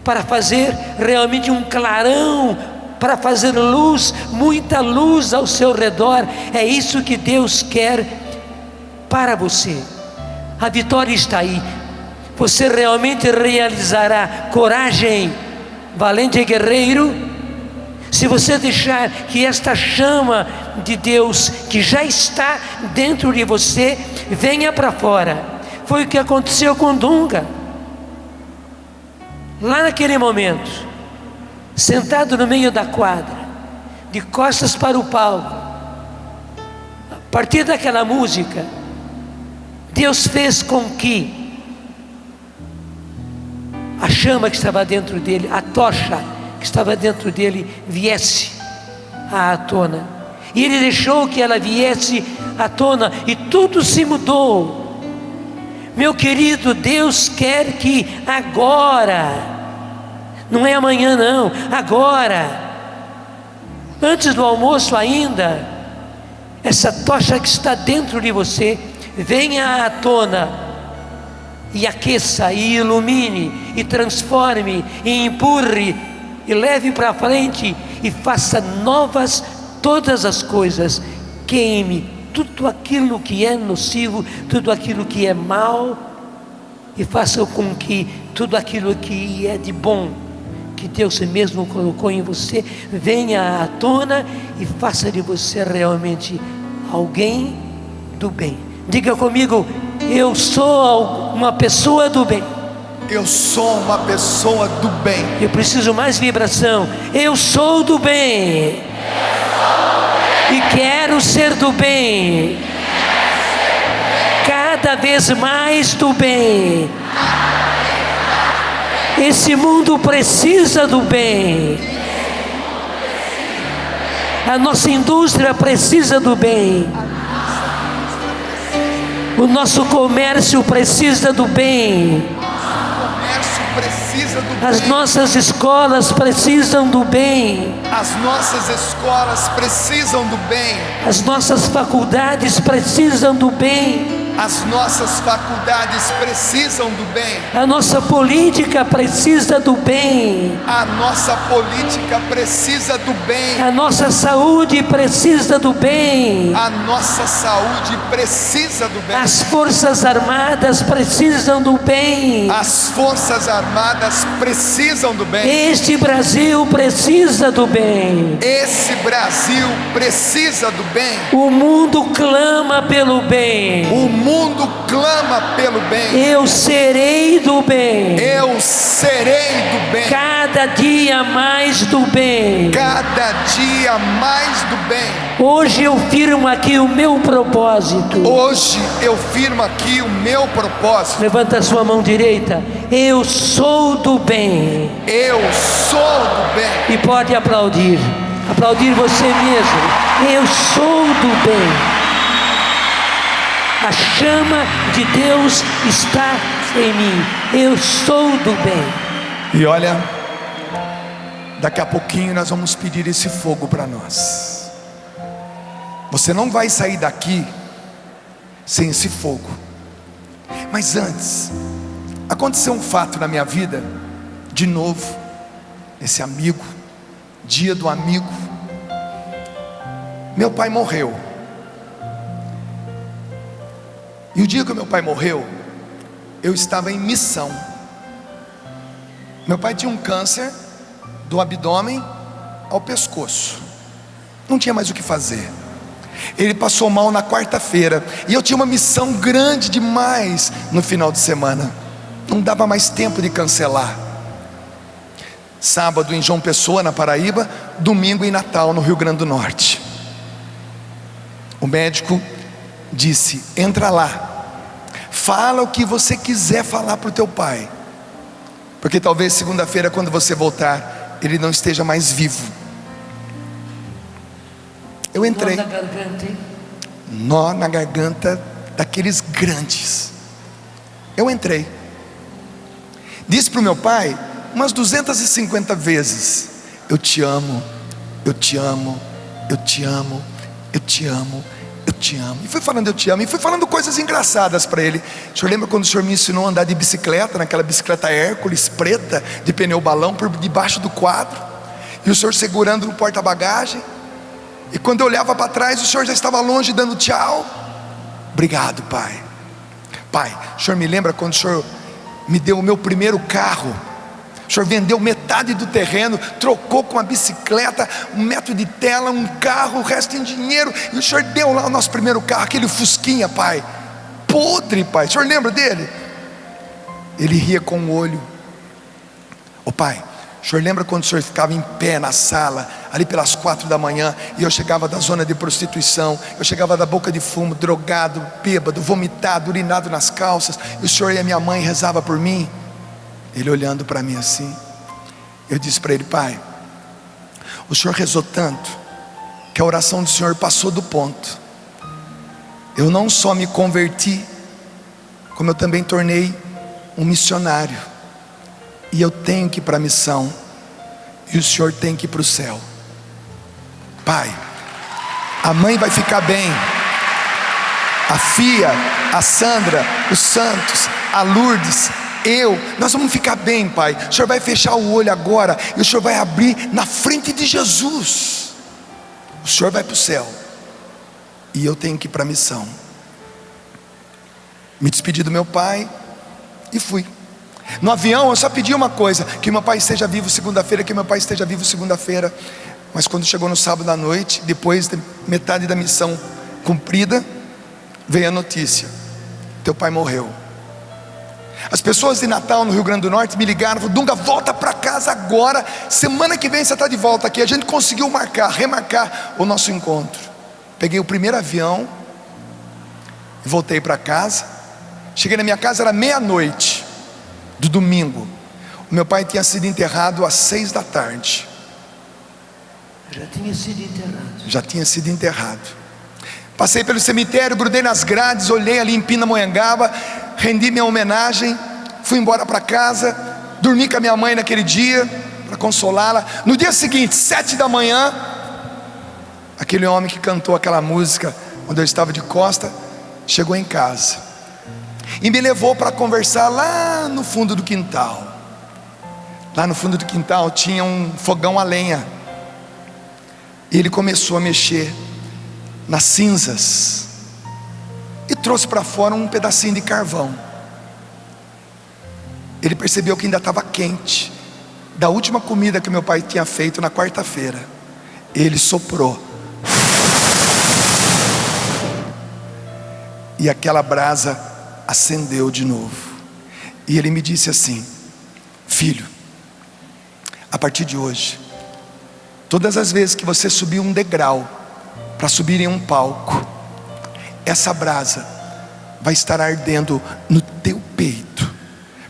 para fazer realmente um clarão, para fazer luz, muita luz ao seu redor. É isso que Deus quer para você. A vitória está aí. Você realmente realizará coragem, valente guerreiro, se você deixar que esta chama de Deus que já está dentro de você venha para fora. Foi o que aconteceu com Dunga. Lá naquele momento, sentado no meio da quadra, de costas para o palco, a partir daquela música, Deus fez com que a chama que estava dentro dele, a tocha que estava dentro dele, viesse à tona. E Ele deixou que ela viesse à tona, e tudo se mudou. Meu querido, Deus quer que agora, não é amanhã não, agora, antes do almoço ainda, essa tocha que está dentro de você venha à tona e aqueça, e ilumine, e transforme, e empurre, e leve para frente, e faça novas todas as coisas. Queime tudo aquilo que é nocivo, tudo aquilo que é mal, e faça com que tudo aquilo que é de bom, que Deus mesmo colocou em você, venha à tona e faça de você realmente alguém do bem. Diga comigo: eu sou uma pessoa do bem. Eu sou uma pessoa do bem. Eu preciso mais vibração. Eu sou do bem. E quero ser do bem. Cada vez mais do bem. Esse mundo precisa do bem. A nossa indústria precisa do bem. O nosso comércio precisa do bem. As nossas escolas precisam do bem. As nossas escolas precisam do bem. As nossas faculdades precisam do bem. As nossas faculdades precisam do bem. A nossa política precisa do bem. A nossa política precisa do bem. A nossa saúde precisa do bem. A nossa saúde precisa do bem. As Forças Armadas precisam do bem. As Forças Armadas precisam do bem. Este Brasil precisa do bem. Esse Brasil precisa do bem. O mundo clama pelo bem. O mundo clama pelo bem. Eu serei do bem. Eu serei do bem. Cada dia mais do bem. Cada dia mais do bem. Hoje eu firmo aqui o meu propósito. Hoje eu firmo aqui o meu propósito. Levanta a sua mão direita. Eu sou do bem. Eu sou do bem. E pode aplaudir. Aplaudir você mesmo. Eu sou do bem. A chama de Deus está em mim. Eu sou do bem. E olha, daqui a pouquinho nós vamos pedir esse fogo para nós. Você não vai sair daqui sem esse fogo. Mas antes, aconteceu um fato na minha vida. De novo, esse amigo, dia do amigo. Meu pai morreu. E o dia que meu pai morreu, eu estava em missão. Meu pai tinha um câncer do abdômen ao pescoço. Não tinha mais o que fazer. Ele passou mal na quarta-feira. E eu tinha uma missão grande demais no final de semana. Não dava mais tempo de cancelar. Sábado em João Pessoa, na Paraíba. Domingo em Natal, no Rio Grande do Norte. O médico disse: entra lá, fala o que você quiser falar para o teu pai, porque talvez segunda-feira, quando você voltar, ele não esteja mais vivo. Eu entrei. Nó na garganta, hein? Nó na garganta daqueles grandes. Eu entrei. Disse para o meu pai umas 250 vezes: eu te amo, eu te amo, eu te amo, eu te amo, eu te amo. E fui falando eu te amo, e fui falando coisas engraçadas para ele. O senhor lembra quando o senhor me ensinou a andar de bicicleta, naquela bicicleta Hércules preta, de pneu balão, por debaixo do quadro, e o senhor segurando no porta-bagagem, e quando eu olhava para trás, o senhor já estava longe dando tchau. Obrigado, pai. Pai, o senhor me lembra quando o senhor me deu o meu primeiro carro? O senhor vendeu metade do terreno, trocou com a bicicleta, 1 metro de tela, um carro, o resto em dinheiro, e o senhor deu lá o nosso primeiro carro, aquele Fusquinha, pai, podre, pai. O senhor lembra dele? Ele ria com o olho. Ô pai, o senhor lembra quando o senhor ficava em pé na sala, ali pelas 4 da manhã, e eu chegava da zona de prostituição, eu chegava da boca de fumo, drogado, bêbado, vomitado, urinado nas calças, e o senhor e a minha mãe rezava por mim? Ele olhando para mim assim, eu disse para ele: pai, o senhor rezou tanto, que a oração do Senhor passou do ponto. Eu não só me converti, como eu também tornei um missionário. E eu tenho que ir para a missão, e o Senhor tem que ir para o céu. Pai, a mãe vai ficar bem, a Fia, a Sandra, os Santos, a Lourdes, nós vamos ficar bem, Pai. O Senhor vai fechar o olho agora, e o Senhor vai abrir na frente de Jesus. O Senhor vai para o céu, e eu tenho que ir para a missão. Me despedi do meu pai e fui. No avião eu só pedi uma coisa: que meu pai esteja vivo segunda-feira, que meu pai esteja vivo segunda-feira. Mas quando chegou no sábado à noite, depois de metade da missão cumprida, veio a notícia: teu pai morreu. As pessoas de Natal no Rio Grande do Norte me ligaram, falaram: Dunga, volta para casa agora, semana que vem você está de volta aqui. A gente conseguiu remarcar o nosso encontro. Peguei o primeiro avião e voltei para casa. Cheguei na minha casa, era meia-noite do domingo. O meu pai tinha sido enterrado às 6 da tarde. Já tinha sido enterrado. Já tinha sido enterrado. Passei pelo cemitério, grudei nas grades, olhei ali em Pindamonhangaba, rendi minha homenagem, fui embora para casa, dormi com a minha mãe naquele dia, para consolá-la. No dia seguinte, 7 da manhã, aquele homem que cantou aquela música, onde eu estava de costa, chegou em casa e me levou para conversar lá no fundo do quintal. Lá no fundo do quintal tinha um fogão a lenha, e ele começou a mexer nas cinzas e trouxe para fora um pedacinho de carvão. Ele percebeu que ainda estava quente da última comida que meu pai tinha feito na quarta-feira. Ele soprou, e aquela brasa acendeu de novo. E ele me disse assim: filho, a partir de hoje, todas as vezes que você subir um degrau para subir em um palco, essa brasa vai estar ardendo no teu peito,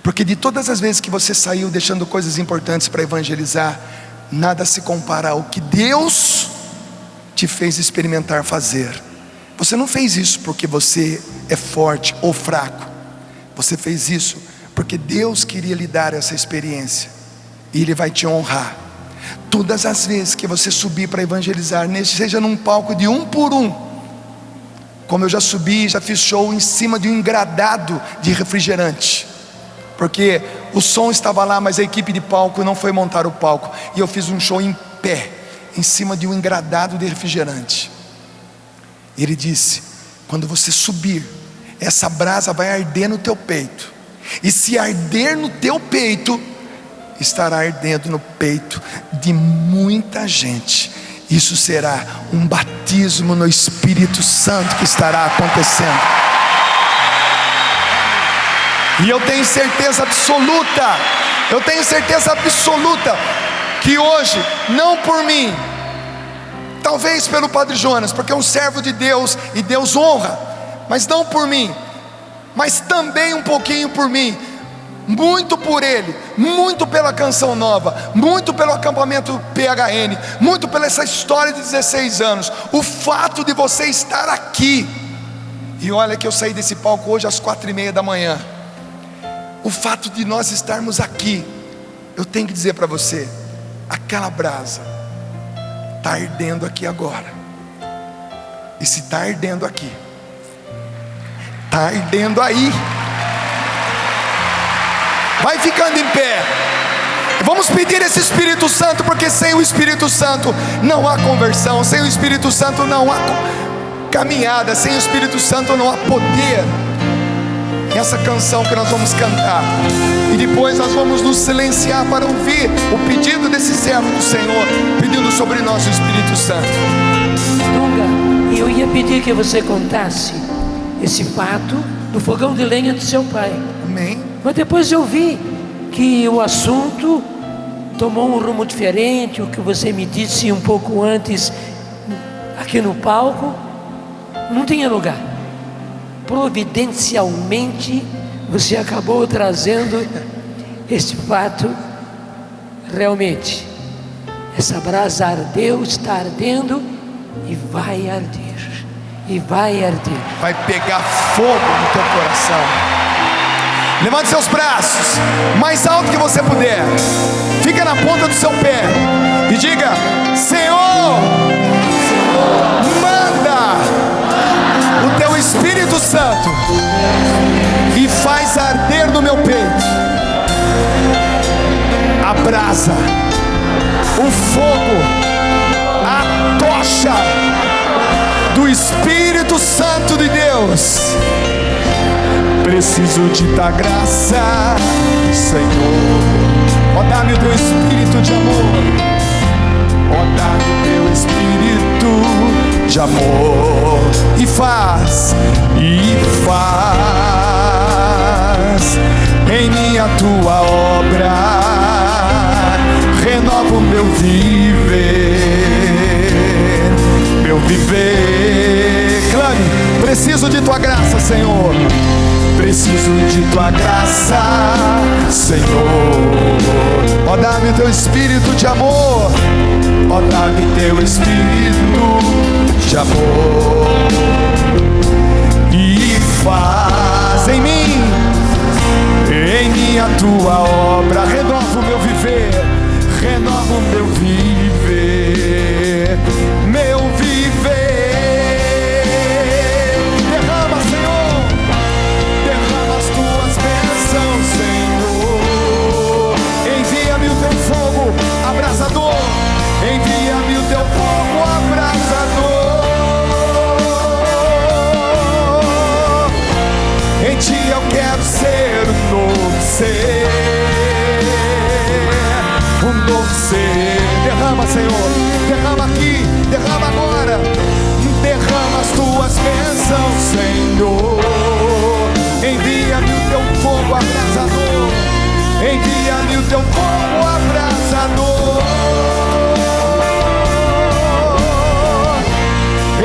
porque de todas as vezes que você saiu deixando coisas importantes para evangelizar, nada se compara ao que Deus te fez experimentar fazer. Você não fez isso porque você é forte ou fraco. Você fez isso porque Deus queria lhe dar essa experiência, e Ele vai te honrar. Todas as vezes que você subir para evangelizar, seja num palco de um por um, como eu já subi, já fiz show em cima de um engradado de refrigerante, porque o som estava lá, mas a equipe de palco não foi montar o palco, e eu fiz um show em pé, em cima de um engradado de refrigerante. Ele disse: quando você subir, essa brasa vai arder no teu peito, e se arder no teu peito, estará ardendo no peito de muita gente. Isso será um batismo no Espírito Santo que estará acontecendo. E eu tenho certeza absoluta, que hoje, não por mim, talvez pelo Padre Jonas, porque é um servo de Deus e Deus honra, mas não por mim, mas também um pouquinho por mim, muito por ele, muito pela Canção Nova, muito pelo acampamento PHN, muito pela essa história de 16 anos, o fato de você estar aqui. E olha que eu saí desse palco hoje às 4:30 da manhã. O fato de nós estarmos aqui, eu tenho que dizer para você, aquela brasa está ardendo aqui agora. E se está ardendo aqui, está ardendo aí. Vai ficando em pé. Vamos pedir esse Espírito Santo, porque sem o Espírito Santo não há conversão, sem o Espírito Santo não há caminhada, sem o Espírito Santo não há poder. Essa canção que nós vamos cantar, e depois nós vamos nos silenciar para ouvir o pedido desse servo do Senhor, pedindo sobre nós o Espírito Santo. Dunga, eu ia pedir que você contasse esse fato do fogão de lenha do seu pai. Amém. Mas depois eu vi que o assunto tomou um rumo diferente. O que você me disse um pouco antes, aqui no palco, não tinha lugar. Providencialmente você acabou trazendo este fato. Realmente, essa brasa ardeu, está ardendo, e vai arder, e vai arder. Vai pegar fogo no teu coração. Levante seus braços, mais alto que você puder. Fica na ponta do seu pé e diga: Senhor, manda o teu Espírito Santo e faz arder no meu peito a brasa, o fogo, a tocha do Espírito Santo de Deus. Preciso de tua graça, Senhor. Ó, dá-me o teu espírito de amor. Ó, dá-me o teu espírito de amor. E faz em mim a tua obra. Renova o meu viver, meu viver. Clame: preciso de tua graça, Senhor. Preciso de tua graça, Senhor. Ó, dá-me o teu espírito de amor. Ó, dá-me teu espírito de amor. E faz em mim a tua obra. Renova o meu viver, renova o meu viver, meu viver. Derrama, Senhor, derrama as tuas bênçãos, Senhor. Envia-me o teu fogo abrasador, envia-me o teu fogo abrasador. Em ti eu quero ser um novo ser, um novo ser. Derrama, Senhor, derrama aqui, derrama agora. Derrama as tuas bênçãos, Senhor. Envia-me o teu fogo abrasador, envia-me o teu fogo abrasador.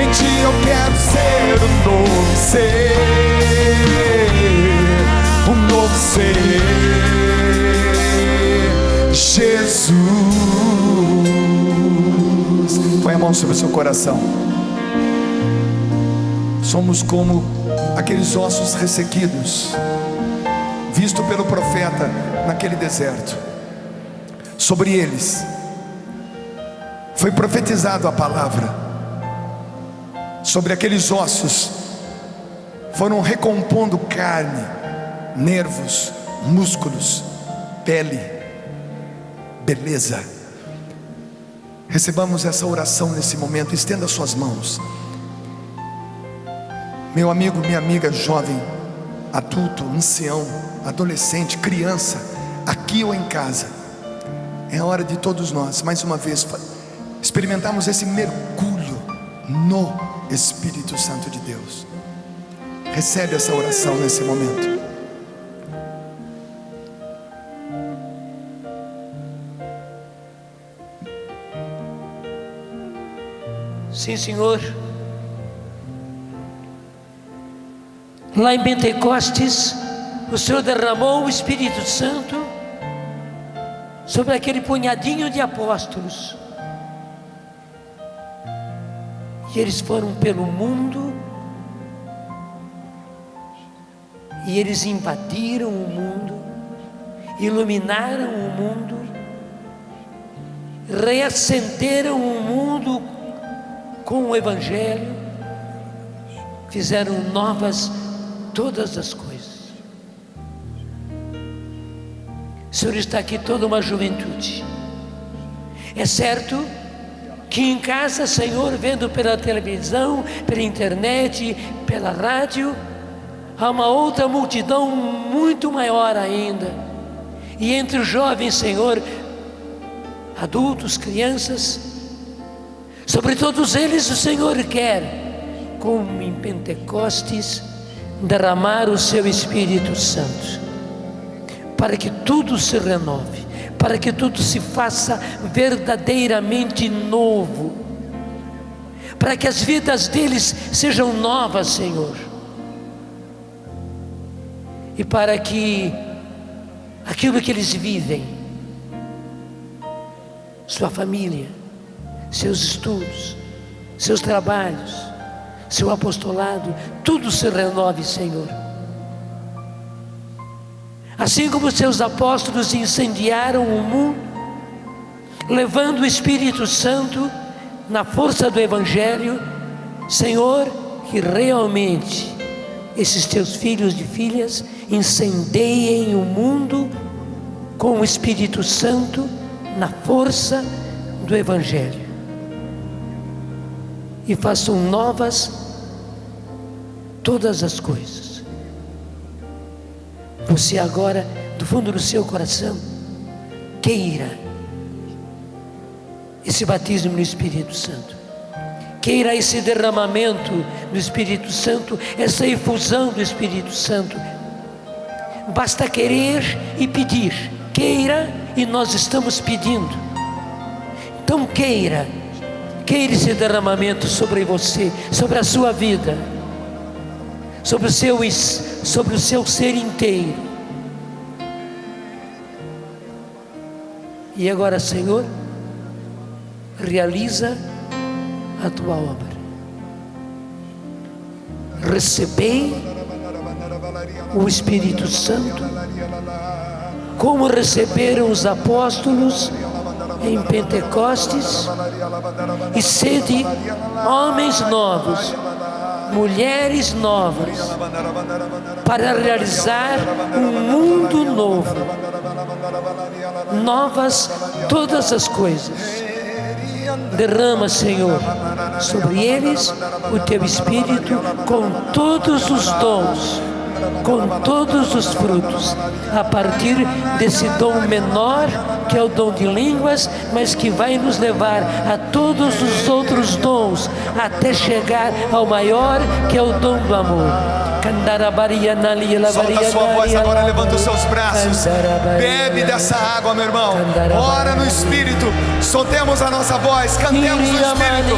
Em ti eu quero ser um novo ser, um novo ser. Jesus. Põe a mão sobre o seu coração. Somos como aqueles ossos ressequidos, visto pelo profeta naquele deserto. Sobre eles foi profetizado a palavra. Sobre aqueles ossos foram recompondo carne, nervos, músculos, pele, beleza. Recebamos essa oração nesse momento. Estenda suas mãos. Meu amigo, minha amiga, jovem, adulto, ancião, adolescente, criança, aqui ou em casa, é a hora de todos nós, mais uma vez, experimentarmos esse mergulho no Espírito Santo de Deus. Recebe essa oração nesse momento. Sim, Senhor. Lá em Pentecostes, o Senhor derramou o Espírito Santo sobre aquele punhadinho de apóstolos. E eles foram pelo mundo, e eles invadiram o mundo, iluminaram o mundo, reacenderam o mundo com o Evangelho, fizeram novas todas as coisas. O Senhor está aqui, toda uma juventude. É certo que em casa, Senhor, vendo pela televisão, pela internet, pela rádio, há uma outra multidão muito maior ainda. E entre os jovens, Senhor, adultos, crianças, sobre todos eles o Senhor quer, como em Pentecostes, derramar o seu Espírito Santo, para que tudo se renove, para que tudo se faça verdadeiramente novo, para que as vidas deles sejam novas, Senhor, e para que aquilo que eles vivem, sua família, seus estudos, seus trabalhos, seu apostolado, tudo se renove, Senhor. Assim como seus apóstolos incendiaram o mundo, levando o Espírito Santo na força do Evangelho, Senhor, que realmente esses teus filhos e filhas incendeiem o mundo com o Espírito Santo na força do Evangelho e façam novas todas as coisas. Você agora, do fundo do seu coração, queira esse batismo no Espírito Santo, queira esse derramamento do Espírito Santo, essa efusão do Espírito Santo. Basta querer e pedir. Queira, e nós estamos pedindo. Então queira esse derramamento sobre você, sobre a sua vida, sobre o seu ser inteiro. E agora, Senhor, realiza a tua obra. Recebei o Espírito Santo, como receberam os apóstolos em Pentecostes, e sede homens novos, mulheres novas, para realizar um mundo novo, novas todas as coisas. Derrama, Senhor, sobre eles o teu Espírito com todos os dons, com todos os frutos, a partir desse dom menor, que é o dom de línguas, mas que vai nos levar a todos os outros dons, até chegar ao maior, que é o dom do amor. Solta a sua voz agora, levanta os seus braços, bebe dessa água, meu irmão, ora no Espírito, soltemos a nossa voz, cantemos no Espírito.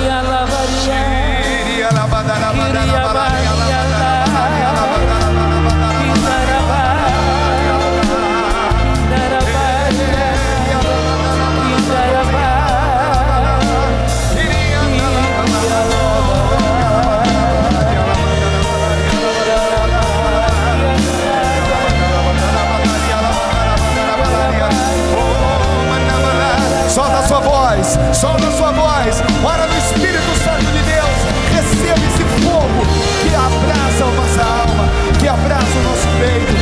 Solta a sua voz, ora no Espírito Santo de Deus, receba esse fogo que abraça a nossa alma, que abraça o nosso peito.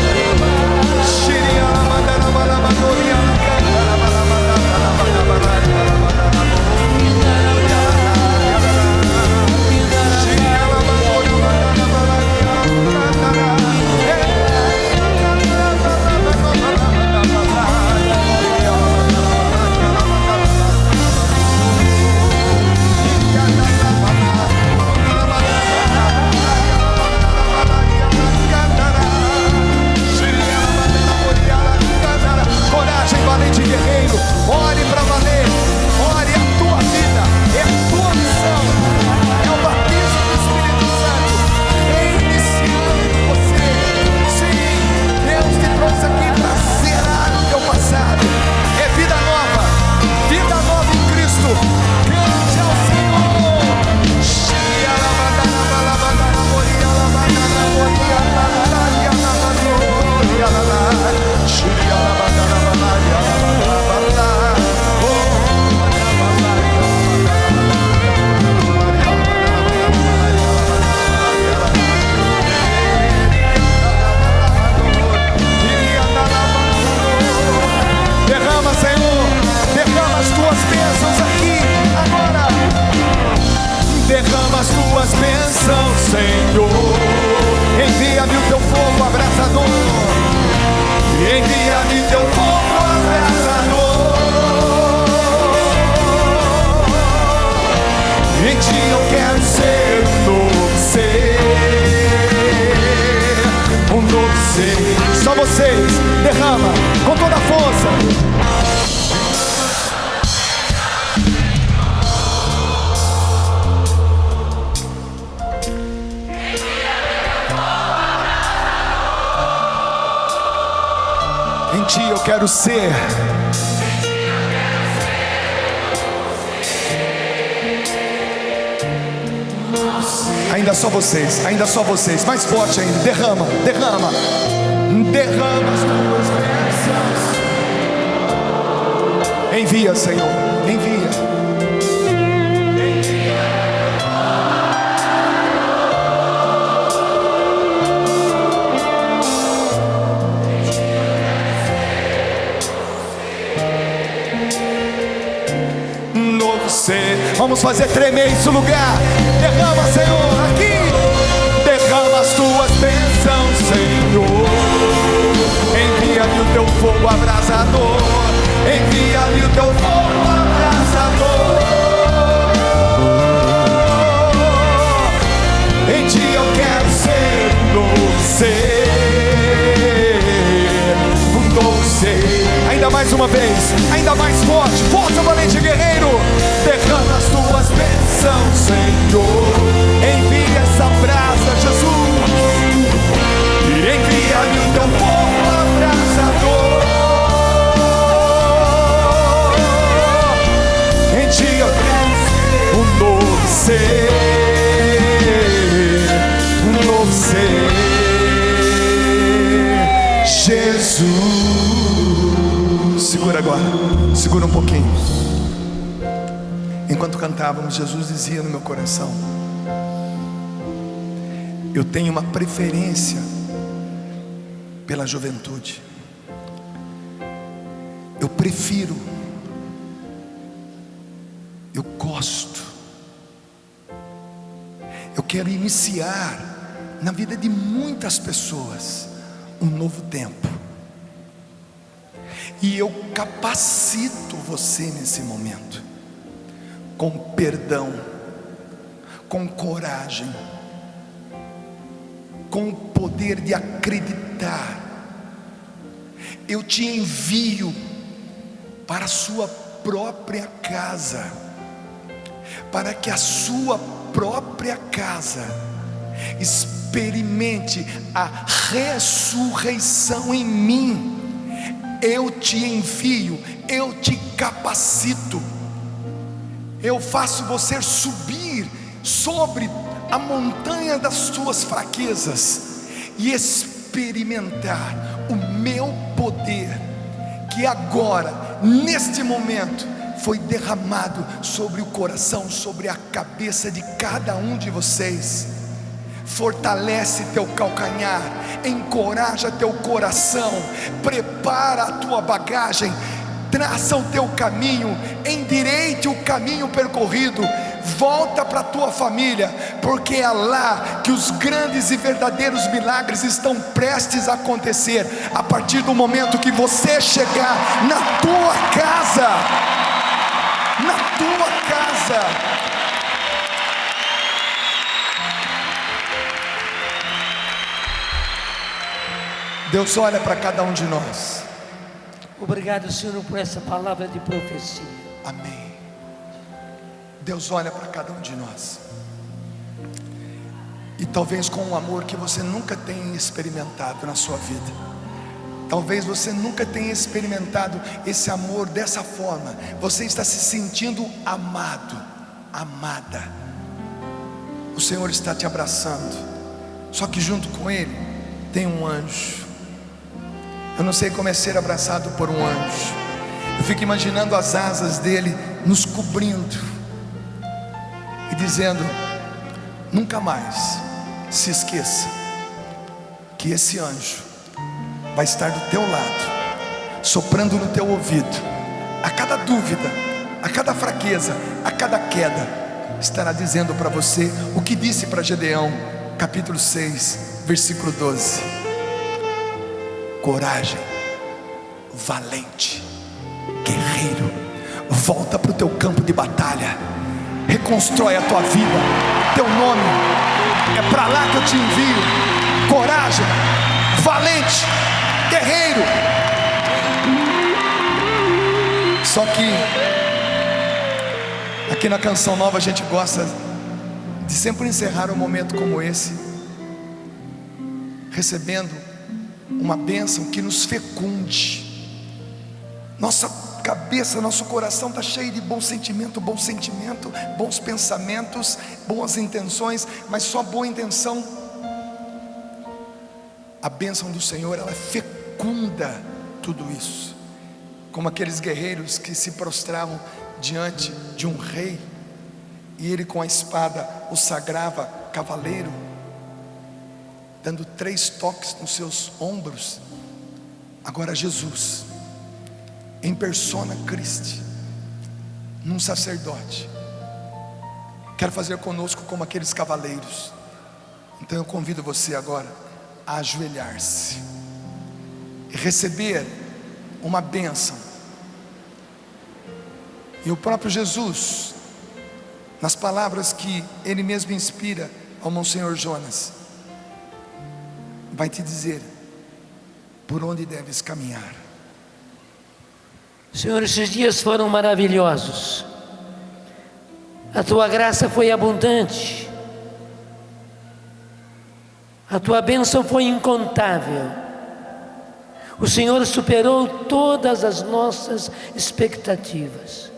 Valente guerreiro, ore para valer, ore a tua vida, é a tua missão, é o batismo do Espírito Santo, reiniciando você. Sim, Deus te trouxe aqui para zerar o teu passado, é vida nova em Cristo. Cante ao Senhor. Derrama, Senhor, derrama as tuas bênçãos aqui, agora. Derrama as tuas bênçãos, Senhor. Envia-me o teu fogo abrasador. Envia-me teu fogo abrasador. Em ti eu quero ser um novo ser. Só vocês, derrama com toda a força. Em ti eu quero ser. Ainda só vocês, ainda só vocês. Mais forte ainda. Derrama, derrama. Derrama as tuas bênçãos. Envia, Senhor, envia. Vamos fazer tremer esse lugar. Derrama, Senhor, aqui. Derrama as tuas bênçãos, Senhor. Envia-lhe o teu fogo abrasador. Envia-lhe o teu fogo abrasador. Em ti eu quero ser um novo ser. Ainda mais uma vez, ainda mais forte. Força, valente guerreiro. Derrama as tuas bênçãos, Senhor. Envia essa brasa, Jesus. E envia-lhe o teu fogo abrasador. Em ti eu quero ser um novo ser, Jesus. Segura agora, segura um pouquinho. Enquanto cantávamos, Jesus dizia no meu coração: eu tenho uma preferência pela juventude. Eu prefiro, eu gosto, eu quero iniciar na vida de muitas pessoas um novo tempo. E eu capacito você nesse momento, com perdão, com coragem, com o poder de acreditar. Eu te envio para a sua própria casa, para que a sua própria casa experimente a ressurreição em mim. Eu te envio, eu te capacito, eu faço você subir sobre a montanha das suas fraquezas e experimentar o meu poder, que agora, neste momento, foi derramado sobre o coração, sobre a cabeça de cada um de vocês. Fortalece teu calcanhar, encoraja teu coração, prepara a tua bagagem, traça o teu caminho, endireite o caminho percorrido. Volta para a tua família, porque é lá que os grandes e verdadeiros milagres estão prestes a acontecer. A partir do momento que você chegar na tua casa, na tua casa. Deus olha para cada um de nós. Obrigado, Senhor, por essa palavra de profecia. Amém. Deus olha para cada um de nós, e talvez com um amor que você nunca tenha experimentado na sua vida. Talvez você nunca tenha experimentado esse amor dessa forma. Você está se sentindo amado, amada. O Senhor está te abraçando, só que junto com Ele tem um anjo. Eu não sei como é ser abraçado por um anjo. Eu fico imaginando as asas dele nos cobrindo e dizendo: nunca mais se esqueça que esse anjo vai estar do teu lado, soprando no teu ouvido. A cada dúvida, a cada fraqueza, a cada queda, estará dizendo para você o que disse para Gedeão, capítulo 6, versículo 12: coragem, valente, guerreiro, volta para o teu campo de batalha, reconstrói a tua vida, teu nome, é para lá que eu te envio. Coragem, valente, guerreiro. Só que aqui na Canção Nova a gente gosta de sempre encerrar um momento como esse, recebendo uma bênção que nos fecunde. cabeça, nosso coração está cheio de bom sentimento, bons pensamentos, boas intenções, mas só boa intenção. A bênção do Senhor, ela fecunda tudo isso. Como aqueles guerreiros que se prostravam diante de um rei, e ele com a espada o sagrava cavaleiro, dando 3 toques nos seus ombros. Agora Jesus, em persona Christi, num sacerdote, quer fazer conosco como aqueles cavaleiros. Então eu convido você agora a ajoelhar-se e receber uma bênção. E o próprio Jesus, nas palavras que Ele mesmo inspira ao Monsenhor Jonas, vai te dizer por onde deves caminhar. Senhor, esses dias foram maravilhosos. A Tua graça foi abundante. A Tua bênção foi incontável. O Senhor superou todas as nossas expectativas.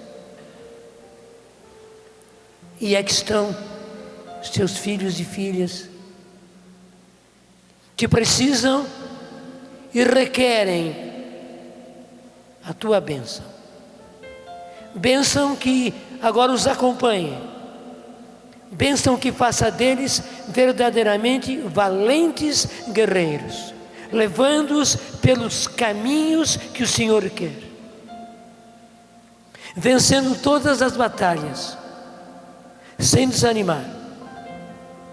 E aqui estão os Teus filhos e filhas que precisam e requerem a Tua bênção. Bênção que agora os acompanhe. Bênção que faça deles verdadeiramente valentes guerreiros, levando-os pelos caminhos que o Senhor quer, vencendo todas as batalhas, sem desanimar,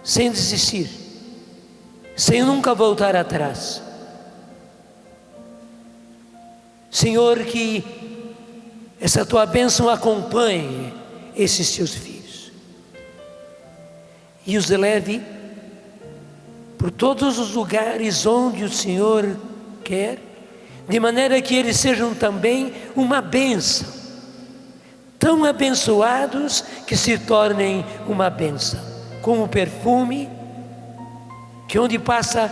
sem desistir, sem nunca voltar atrás. Senhor, que essa Tua bênção acompanhe esses Teus filhos e os leve por todos os lugares onde o Senhor quer, de maneira que eles sejam também uma bênção, tão abençoados que se tornem uma bênção, como o perfume, que onde passa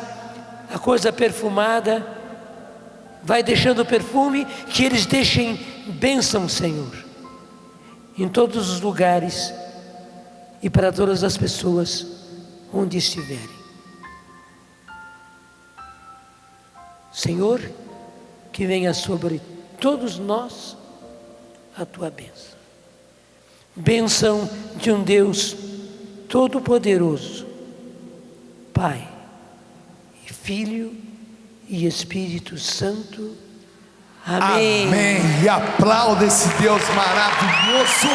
a coisa perfumada, vai deixando perfume, que eles deixem bênção, Senhor, em todos os lugares e para todas as pessoas onde estiverem. Senhor, que venha sobre todos nós a Tua bênção. Bênção de um Deus Todo-Poderoso, Pai, e Filho e Espírito Santo. Amém. Amém. E aplauda esse Deus maravilhoso.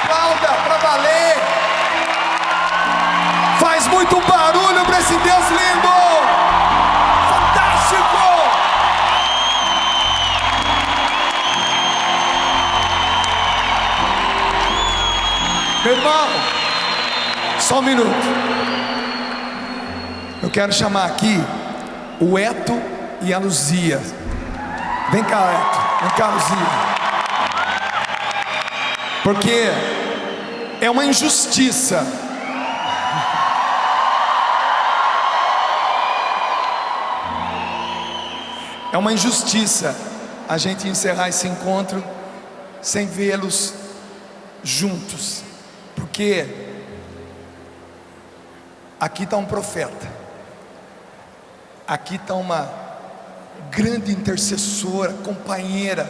Aplauda para valer. Faz muito barulho para esse Deus lindo. Fantástico. Meu irmão, só um minuto. Eu quero chamar aqui o Eto e a Luzia. Vem cá, Eto. Vem cá, Luzia. Porque é uma injustiça a gente encerrar esse encontro sem vê-los juntos. Porque aqui está um profeta, aqui está uma grande intercessora, companheira,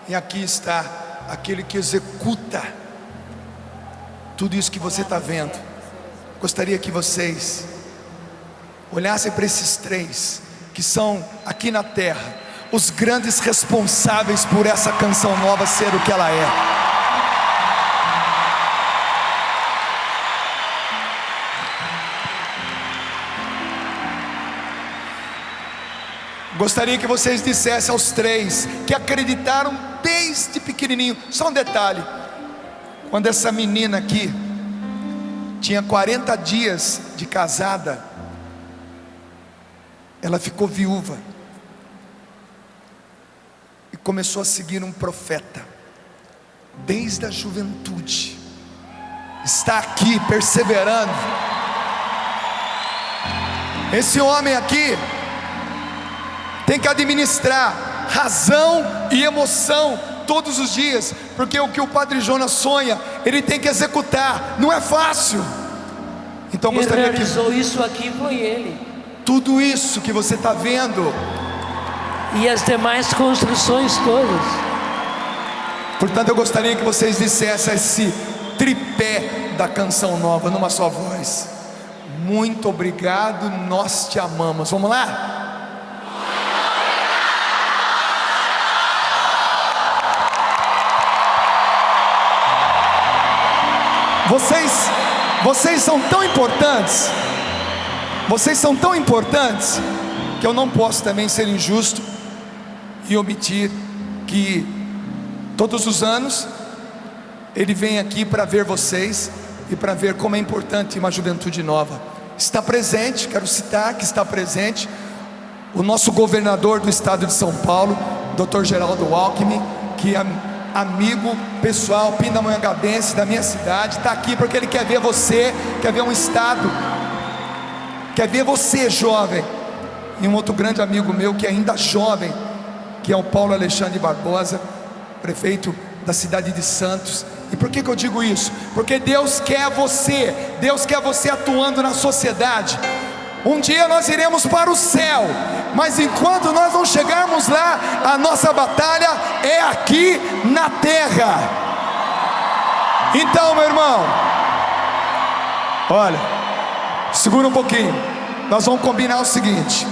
e aqui está aquele que executa tudo isso que você está vendo. Gostaria que vocês olhassem para esses 3 que são aqui na terra os grandes responsáveis por essa canção nova ser o que ela é. Gostaria que vocês dissessem aos 3 que acreditaram desde pequenininho. Só um detalhe: quando essa menina aqui tinha 40 dias de casada, ela ficou viúva e começou a seguir um profeta desde a juventude. Está aqui perseverando. Esse homem aqui tem que administrar razão e emoção todos os dias, porque o que o Padre Jonas sonha, ele tem que executar, não é fácil. Então Quem gostaria que realizou isso aqui foi ele. tudo isso que você está vendo, E as demais construções todas. portanto eu gostaria que vocês dissessem esse tripé da canção nova numa só voz: muito obrigado, nós te amamos. Vamos lá? Vocês são tão importantes, que eu não posso também ser injusto e omitir que todos os anos ele vem aqui para ver vocês e para ver como é importante uma juventude nova. Está presente, quero citar que está presente o nosso governador do estado de São Paulo, Dr. Geraldo Alckmin, que é amigo pessoal pindamonhangabense da minha cidade, está aqui porque ele quer ver você, quer ver um estado, quer ver você jovem. E um outro grande amigo meu que é ainda jovem, que é o Paulo Alexandre Barbosa, prefeito da cidade de Santos. E por que eu digo isso? Porque Deus quer você atuando na sociedade. Um dia nós iremos para o céu, mas enquanto nós não chegarmos lá, a nossa batalha é aqui na terra. Então, meu irmão, olha, segura um pouquinho. Nós vamos combinar o seguinte: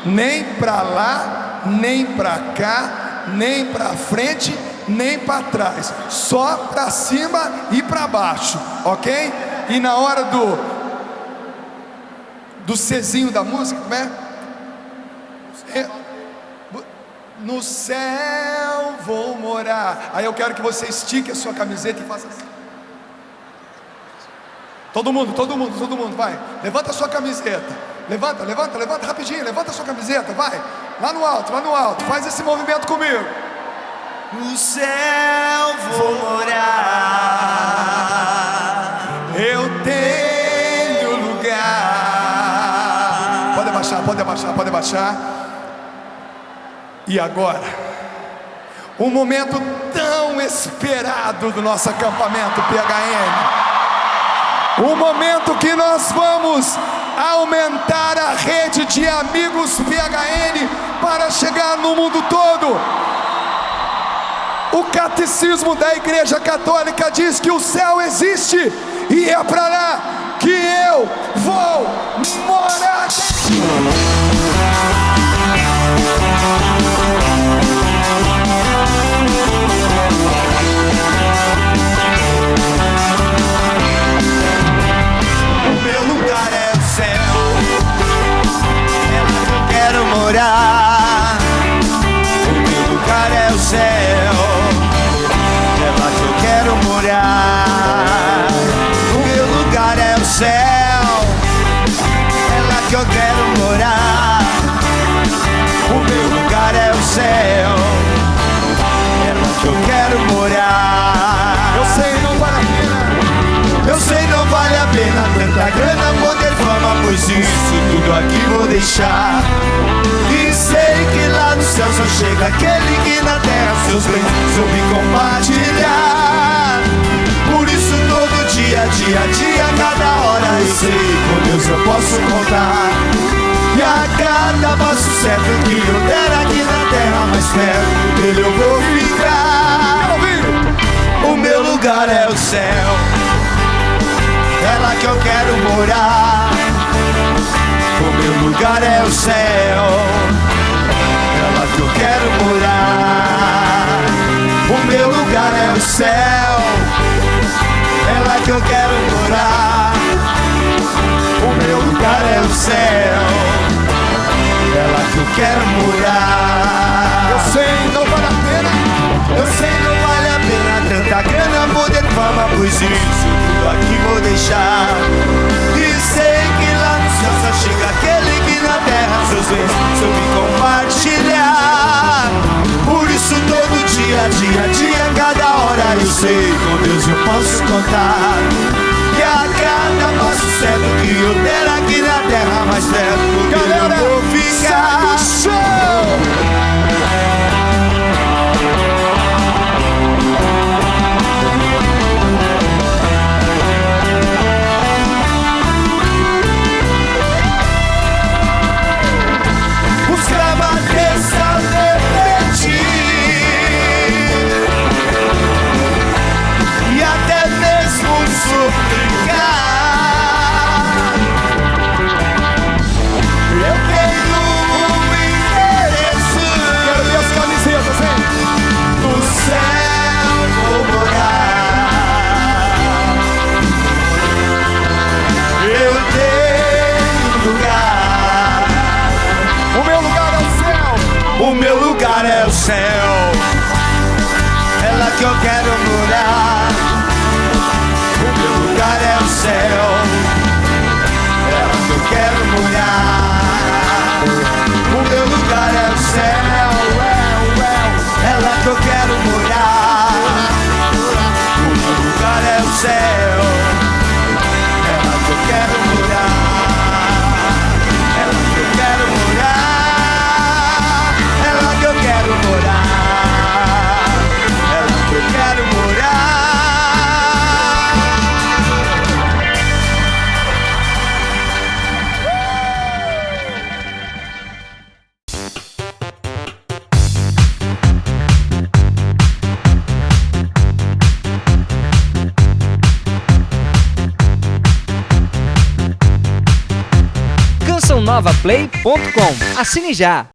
nem para lá, nem para cá, nem para frente, nem para trás, só para cima e para baixo, ok? E na hora do Czinho da música, como é? No céu vou morar. Aí eu quero que você estique a sua camiseta e faça assim. Todo mundo, vai. Levanta a sua camiseta. Levanta rapidinho. Levanta a sua camiseta, vai. Lá no alto. Faz esse movimento comigo. No céu vou morar. Eu tenho lugar. Pode abaixar. E agora, um momento tão esperado do nosso acampamento PHN. Um momento que nós vamos aumentar a rede de amigos PHN para chegar no mundo todo. O catecismo da Igreja Católica diz que o céu existe, e é para lá que eu vou morar. O meu lugar é o céu, é lá que eu quero morar. O meu lugar é o céu, é lá que eu quero morar. O meu lugar é o céu, é lá que eu quero morar. O meu lugar é o céu, é lá que eu quero morar. Eu sei, não vale a pena. Eu sei, não vale a pena tanta grana, poder, fama, pois isso tudo aqui vou deixar. E sei que lá no céu só chega aquele que na terra seus bens soube compartilhar. Por isso todo dia, cada hora eu sei, com Deus eu posso contar. E a cada passo certo que eu der aqui na terra, mais perto dele eu vou ficar. O meu lugar é o céu, é lá que eu quero morar. O meu lugar é o céu, é lá que eu quero morar. O meu lugar é o céu, é lá que eu quero morar. O meu lugar é o céu, é lá que eu quero morar. Eu sei, não vale a pena. Eu sei, não vale a pena tanta grana, poder, fama, pois isso tudo aqui vou deixar. E sei que lá no céu só chega aquele que na terra seus bens soube compartilhar. Por isso todo dia, cada hora eu sei, com Deus eu posso contar. Que a cada passo certo que eu der aqui na terra, mais perto dele eu vou ficar. lugar é o céu, é lá que eu quero morar. O meu lugar é o céu, é lá que eu quero morar. O meu lugar é o céu, é lá que eu quero morar. O meu lugar é o céu, é lá que eu quero morar. É lá que eu quero morar. É lá que eu quero morar. É lá que eu quero morar. CançãoNovaPlay.com. Assine já!